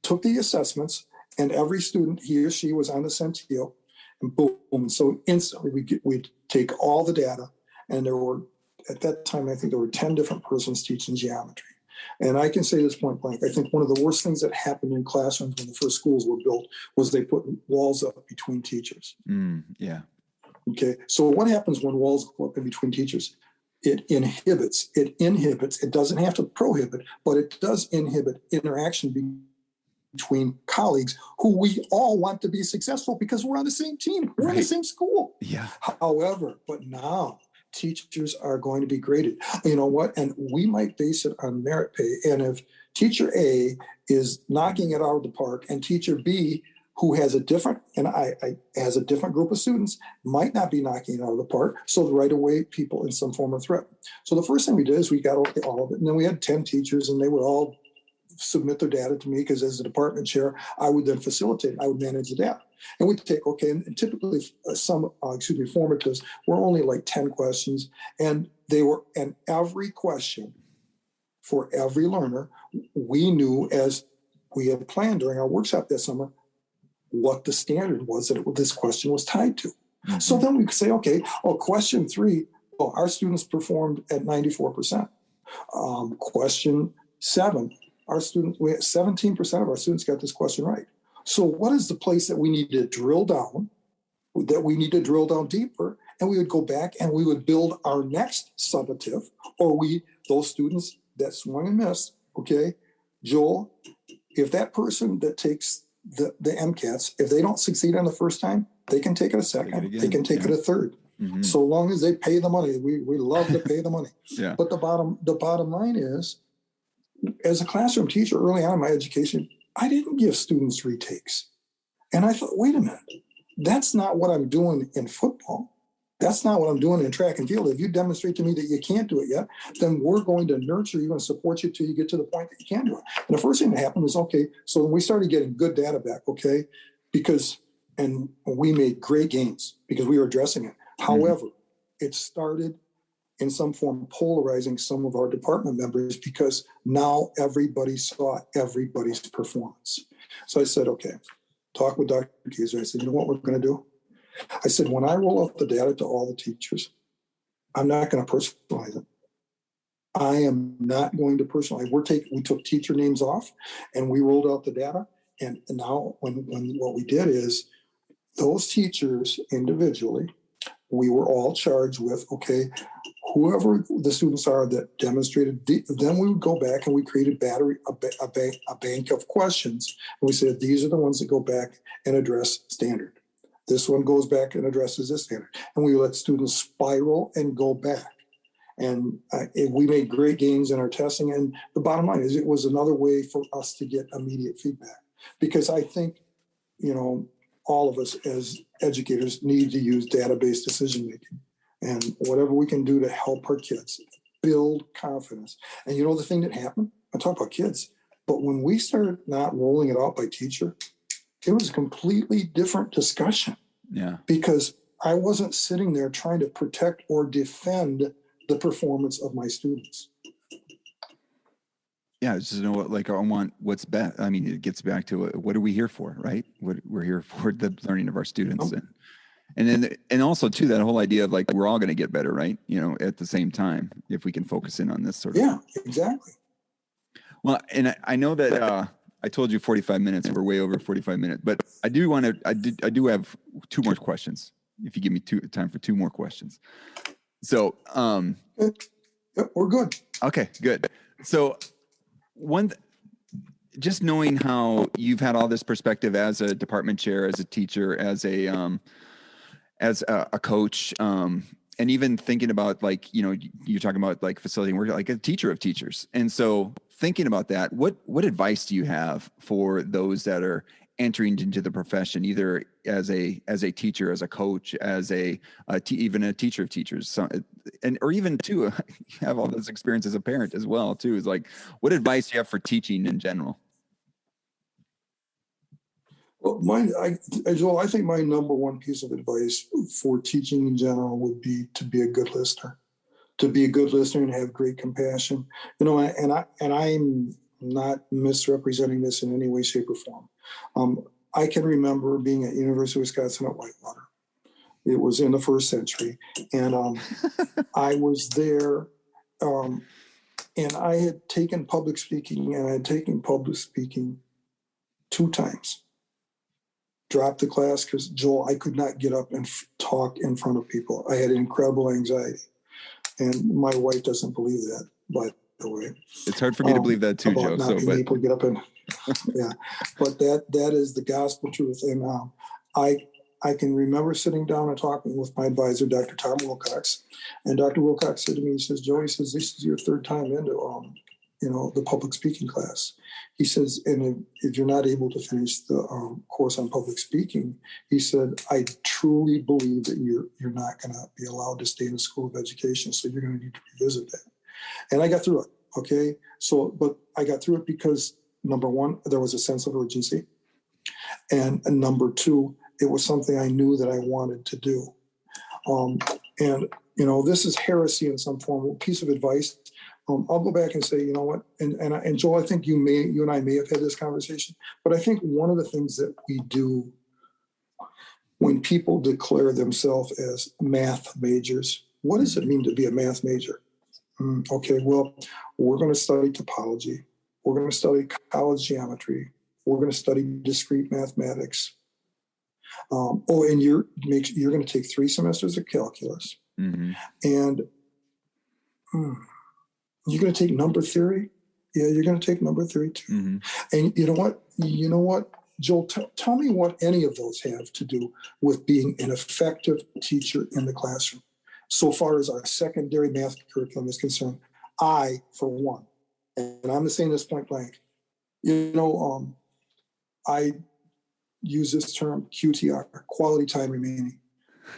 took the assessments, and every student, he or she, was on the Centio, and boom. So instantly we'd take all the data, and there were, at that time, I think there were 10 different persons teaching geometry. And I can say this point blank, I think one of the worst things that happened in classrooms when the first schools were built was they put walls up between teachers. Yeah. Okay, so what happens when walls go up in between teachers? It inhibits, it doesn't have to prohibit, but it does inhibit interaction between colleagues who we all want to be successful because we're on the same team, we're in the same school. Yeah. However, but now teachers are going to be graded. You know what? And we might base it on merit pay. And if teacher A is knocking it out of the park and teacher B, who has a different, has a different group of students, might not be knocking it out of the park. So right away, people in some form of threat. So the first thing we did is we got all of it. And then we had 10 teachers, and they would all submit their data to me, because as the department chair, I would then facilitate it. I would manage the data. And we'd take, and typically formatives were only like 10 questions. And every question for every learner, we knew, as we had planned during our workshop that summer, what the standard was that this question was tied to. Mm-hmm. So then we could say, question 3, our students performed at 94%. Question 7, our students, 17% of our students got this question right. So what is the place that we need to drill down, deeper? And we would go back and we would build our next summative, or those students that swung and missed, Joel, if that person that takes the MCATs, if they don't succeed on the first time, they can take it a second, they can take it a third. Mm-hmm. So long as they pay the money. We love to pay the money. Yeah. But the bottom line is, as a classroom teacher early on in my education, I didn't give students retakes. And I thought, wait a minute, that's not what I'm doing in football. That's not what I'm doing in track and field. If you demonstrate to me that you can't do it yet, then we're going to nurture you and support you till you get to the point that you can do it. And the first thing that happened was, so we started getting good data back, and we made great gains because we were addressing it. Mm-hmm. However, it started in some form polarizing some of our department members, because now everybody saw everybody's performance. So I said, okay, talk with Dr. Kaiser. I said, you know what we're going to do? I said, when I roll out the data to all the teachers, I'm not going to personalize it. I am not going to personalize. We took teacher names off and we rolled out the data. And now when what we did is those teachers individually, we were all charged with, okay, whoever the students are that demonstrated, then we would go back and we created a bank of questions. And we said, these are the ones that go back and address standard. This one goes back and addresses this standard. And we let students spiral and go back. And we made great gains in our testing. And the bottom line is it was another way for us to get immediate feedback. Because I think, all of us as educators need to use database decision-making. And whatever we can do to help our kids build confidence. And the thing that happened, I talk about kids, but when we started not rolling it out by teacher, it was a completely different discussion. Yeah. Because I wasn't sitting there trying to protect or defend the performance of my students. Yeah, it's just I want what's best. I mean, it gets back to what are we here for, right? We're here for the learning of our students, and also too that whole idea of we're all going to get better, right? At the same time, if we can focus in on this sort of. Yeah, exactly. Well, and I know that I told you 45 minutes. We're way over 45 minutes, but I do have two more questions. If you give me time for two more questions, so Yep, we're good. Okay, good. So. Just knowing how you've had all this perspective as a department chair, as a teacher, as a coach, and even thinking about you're talking about facility work, like a teacher of teachers. And so thinking about that, what advice do you have for those that are entering into the profession, either as a teacher, as a coach, as even a teacher of teachers, or even too, have all this experience as a parent as well too, is what advice do you have for teaching in general? Well, Joel, I think my number one piece of advice for teaching in general would be to be a good listener, and have great compassion. And I'm not misrepresenting this in any way, shape, or form. I can remember being at University of Wisconsin at Whitewater. It was in the first century. And I was there, and I had taken public speaking, two times. Dropped the class because, Joel, I could not get up and talk in front of people. I had incredible anxiety. And my wife doesn't believe that, by the way. It's hard for me to believe that too, Joe. Not being able to get up and yeah, but that is the gospel truth. And I can remember sitting down and talking with my advisor, Dr. Tom Wilcox, and Dr. Wilcox said to me, he says, Joe, this is your third time into the public speaking class. He says, and if you're not able to finish the course on public speaking, he said, I truly believe that you're not going to be allowed to stay in the School of Education, so you're going to need to revisit that. And I got through it. Okay, but I got through it because, number one, there was a sense of urgency. And number two, it was something I knew that I wanted to do. And this is heresy in some form. A piece of advice, I'll go back and say, you know what? And Joel, I think you and I may have had this conversation, but I think one of the things that we do when people declare themselves as math majors, what does it mean to be a math major? Okay, well, we're going to study topology. We're going to study college geometry. We're going to study discrete mathematics. And you're going to take 3 semesters of calculus. Mm-hmm. And you're going to take number theory. Yeah, you're going to take number theory too. Mm-hmm. And you know what, Joel, tell me what any of those have to do with being an effective teacher in the classroom. So far as our secondary math curriculum is concerned, I, for one, and I'm saying this point blank, I use this term QTR, quality time remaining.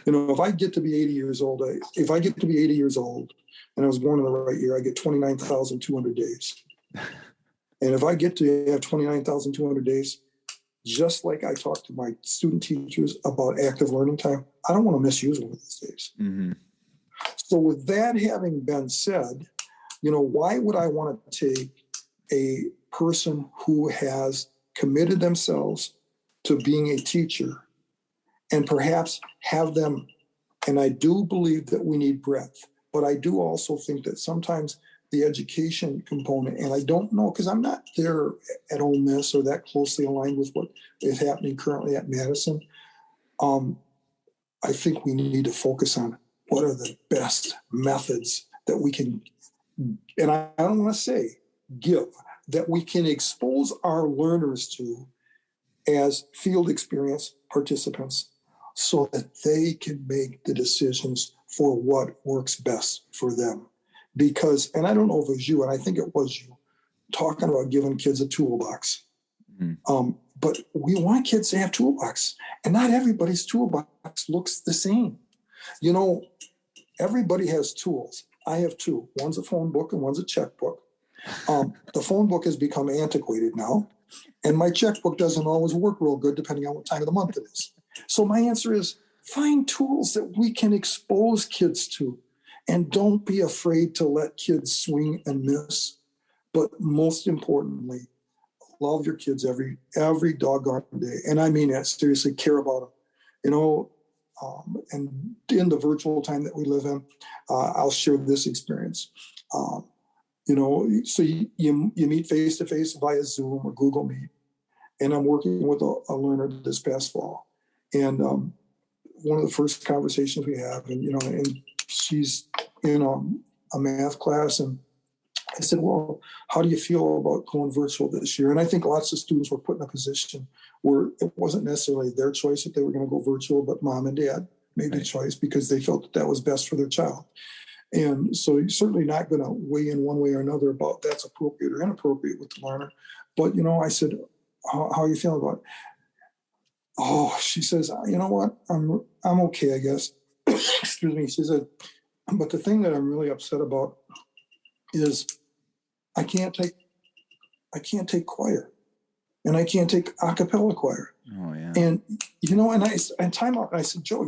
If I get to be 80 years old, and I was born in the right year, I get 29,200 days. And if I get to have 29,200 days, just like I talk to my student teachers about active learning time, I don't want to misuse one of these days. Mm-hmm. So with that having been said, why would I want to take a person who has committed themselves to being a teacher and perhaps have them, and I do believe that we need breadth, but I do also think that sometimes the education component, and I don't know, because I'm not there at Ole Miss or that closely aligned with what is happening currently at Madison. I think we need to focus on what are the best methods that we can, and I don't want to say give, that we can expose our learners to as field experience participants so that they can make the decisions for what works best for them. Because, and I don't know if it was you, and I think it was you, talking about giving kids a toolbox. Mm-hmm. But we want kids to have toolbox, and not everybody's toolbox looks the same. You know, everybody has tools. I have two. One's a phone book and one's a checkbook. The phone book has become antiquated now, and my checkbook doesn't always work real good depending on what time of the month it is. So my answer is find tools that we can expose kids to, and don't be afraid to let kids swing and miss. But most importantly, love your kids every doggone day. And I mean that seriously, care about them. You know, and in the virtual time that we live in, I'll share this experience. You know, so you meet face-to-face via Zoom or Google Meet. And I'm working with a learner this past fall. And one of the first conversations we have, and she's in a math class, and I said, well, how do you feel about going virtual this year? And I think lots of students were put in a position where it wasn't necessarily their choice that they were going to go virtual, but mom and dad made the choice because they felt that was best for their child. And so you're certainly not going to weigh in one way or another about that's appropriate or inappropriate with the learner. But, I said, how are you feeling about it? Oh, she says, you know what? I'm okay, I guess. Excuse me. She said, but the thing that I'm really upset about is I can't take choir, and I can't take a cappella choir. Oh yeah. And and time out. And I said, Joe,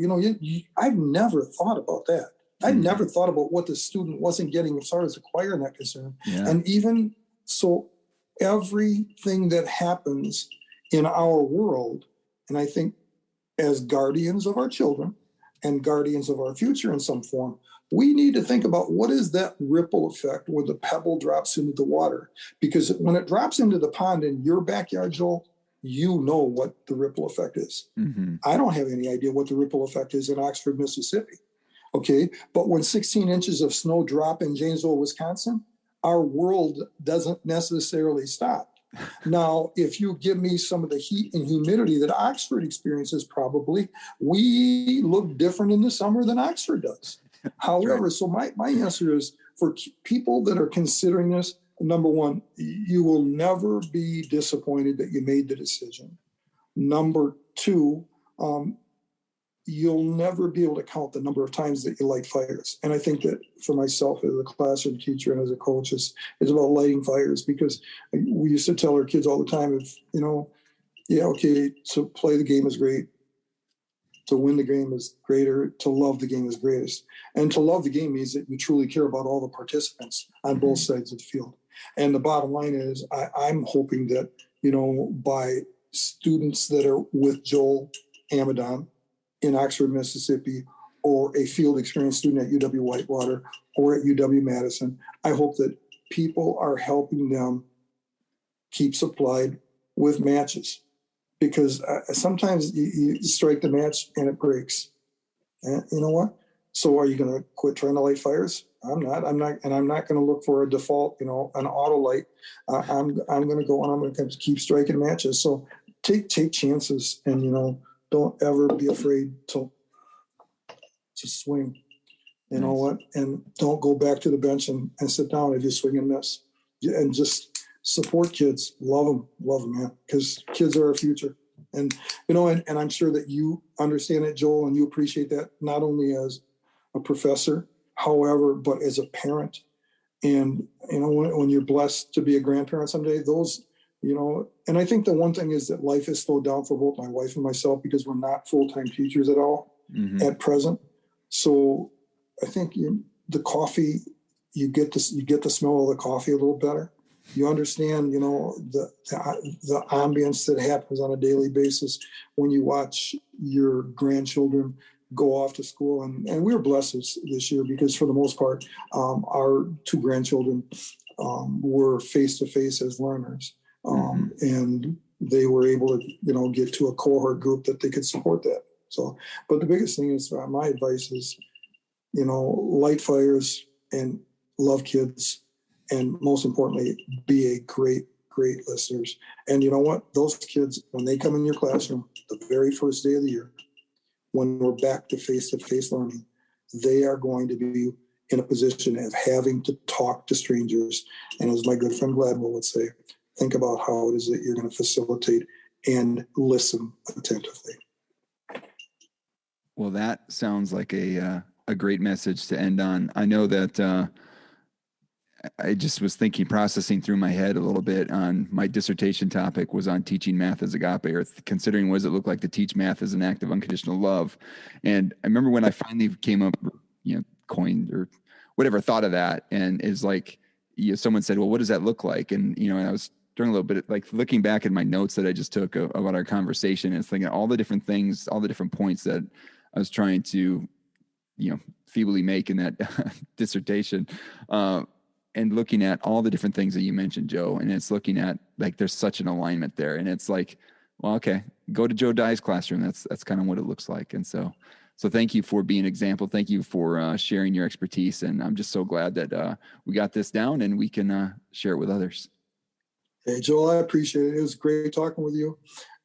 I've never thought about that. I've never thought about what the student wasn't getting as far as the choir and that concern. Yeah. And even so, everything that happens in our world, and I think as guardians of our children and guardians of our future in some form, we need to think about what is that ripple effect where the pebble drops into the water. Because when it drops into the pond in your backyard, Joel, you know what the ripple effect is. Mm-hmm. I don't have any idea what the ripple effect is in Oxford, Mississippi. Okay, but when 16 inches of snow drop in Janesville, Wisconsin, our world doesn't necessarily stop. Now, if you give me some of the heat and humidity that Oxford experiences, probably we look different in the summer than Oxford does. However, so my answer is for people that are considering this, number one, you will never be disappointed that you made the decision. Number two, you'll never be able to count the number of times that you light fires. And I think that for myself as a classroom teacher and as a coach, it's about lighting fires, because we used to tell our kids all the time, to play the game is great. To win the game is greater. To love the game is greatest. And to love the game means that you truly care about all the participants on both sides of the field. And the bottom line is I'm hoping that, by students that are with Joel Amadon in Oxford, Mississippi, or a field experience student at UW-Whitewater or at UW-Madison, I hope that people are helping them keep supplied with matches. Because sometimes you strike the match and it breaks. And you know what? So are you going to quit trying to light fires? I'm not, and I'm not going to look for a default, an auto light. I'm going to go and I'm going to keep striking matches. So take chances, and don't ever be afraid to swing. You know what? And don't go back to the bench and sit down if you swing and miss. And just support kids. Love them, man, because kids are our future. And, and I'm sure that you understand it, Joel, and you appreciate that not only as a professor, however, but as a parent. And, when you're blessed to be a grandparent someday, and I think the one thing is that life has slowed down for both my wife and myself because we're not full-time teachers at all at present. So I think the coffee, you get the smell of the coffee a little better. You understand, the ambience that happens on a daily basis when you watch your grandchildren go off to school. And we were blessed this year because for the most part, our two grandchildren were face-to-face as learners. And they were able to, get to a cohort group that they could support that. So, but the biggest thing is my advice is, light fires and love kids. And most importantly, be a great listeners. And you know what? Those kids, when they come in your classroom, the very first day of the year, when we're back to face-to-face learning, they are going to be in a position of having to talk to strangers. And as my good friend Gladwell would say, think about how it is that you're going to facilitate and listen attentively. Well, that sounds like a great message to end on. I know that I just was processing through my head a little bit on my dissertation topic was on teaching math as agape, or considering what does it look like to teach math as an act of unconditional love. And I remember when I finally came up, coined or whatever, thought of that, and is like, someone said, well, what does that look like? And, and I was during a little bit like looking back at my notes that I just took about our conversation and thinking all the different things, all the different points that I was trying to, feebly make in that dissertation, and looking at all the different things that you mentioned, Joe. And it's looking at like, there's such an alignment there. And it's like, well, okay, go to Joe Dye's classroom. That's kind of what it looks like. And so thank you for being an example. Thank you for sharing your expertise. And I'm just so glad that we got this down and we can share it with others. Hey, Joel, I appreciate it. It was great talking with you.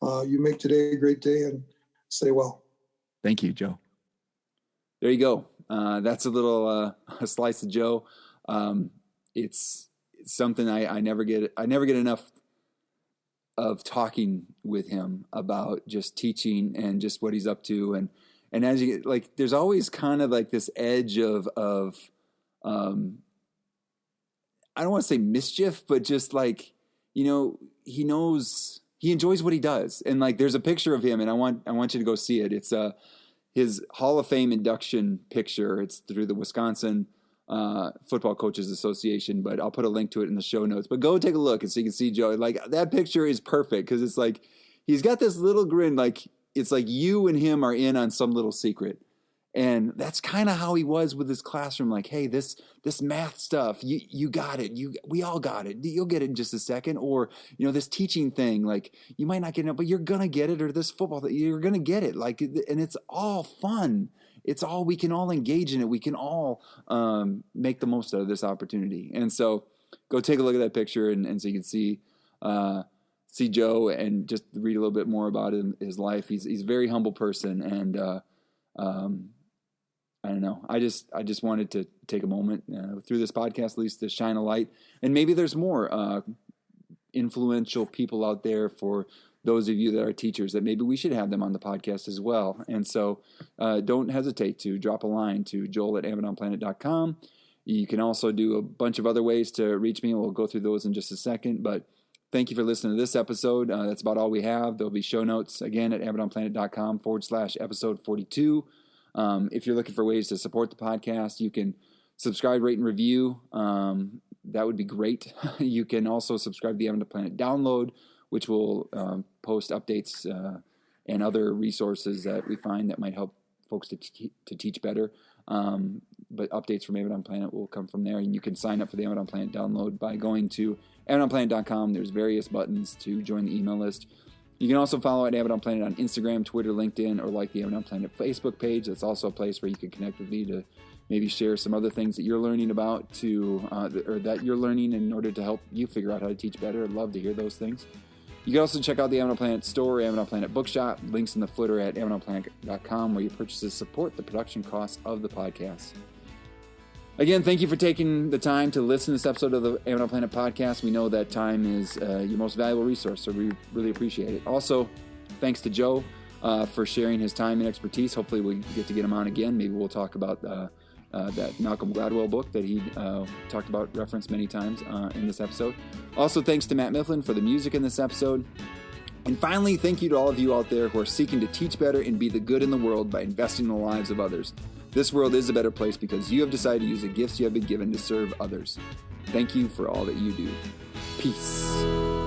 You make today a great day, and stay well. Thank you, Joe. There you go. That's a little a slice of Joe. It's something I never get enough of talking with him about just teaching and just what he's up to. And as you get, like, there's always kind of like this edge of I don't want to say mischief, but just like, he enjoys what he does. And like, there's a picture of him and I want you to go see it. It's his Hall of Fame induction picture. It's through the Wisconsin Football Coaches Association, but I'll put a link to it in the show notes. But go take a look and so you can see Joe. Like, that picture is perfect because it's like he's got this little grin, like it's like you and him are in on some little secret. And that's kind of how he was with his classroom. Like, hey, this math stuff, you got it. We all got it. You'll get it in just a second. Or, this teaching thing, like you might not get it, but you're going to get it. Or this football thing, you're going to get it. Like, and it's all fun. It's all, we can all engage in it. We can all make the most out of this opportunity. And so go take a look at that picture and so you can see Joe and just read a little bit more about his life. He's a very humble person. And I don't know. I just wanted to take a moment through this podcast, at least, to shine a light. And maybe there's more influential people out there for those of you that are teachers that maybe we should have them on the podcast as well. And so don't hesitate to drop a line to joel@abaddonplanet.com. You can also do a bunch of other ways to reach me. We'll go through those in just a second. But thank you for listening to this episode. That's about all we have. There'll be show notes, again, at abaddonplanet.com/episode 42. If you're looking for ways to support the podcast, you can subscribe, rate, and review. That would be great. You can also subscribe to the Abaddon Planet download, which will post updates and other resources that we find that might help folks to teach better. But updates from Abaddon Planet will come from there. And you can sign up for the Abaddon Planet download by going to abaddonplanet.com. There's various buttons to join the email list. You can also follow at Abaddon Planet on Instagram, Twitter, LinkedIn, or like the Abaddon Planet Facebook page. That's also a place where you can connect with me to maybe share some other things that you're learning about or that you're learning in order to help you figure out how to teach better. I'd love to hear those things. You can also check out the Abaddon Planet store, Abaddon Planet Bookshop. Links in the footer at abaddonplanet.com, where your purchases support the production costs of the podcast. Again, thank you for taking the time to listen to this episode of the Abaddon Planet podcast. We know that time is your most valuable resource, so we really appreciate it. Also, thanks to Joe for sharing his time and expertise. Hopefully we get him on again. Maybe we'll talk about that Malcolm Gladwell book that he talked about, referenced many times in this episode. Also, thanks to Matt Mifflin for the music in this episode. And finally, thank you to all of you out there who are seeking to teach better and be the good in the world by investing in the lives of others. This world is a better place because you have decided to use the gifts you have been given to serve others. Thank you for all that you do. Peace.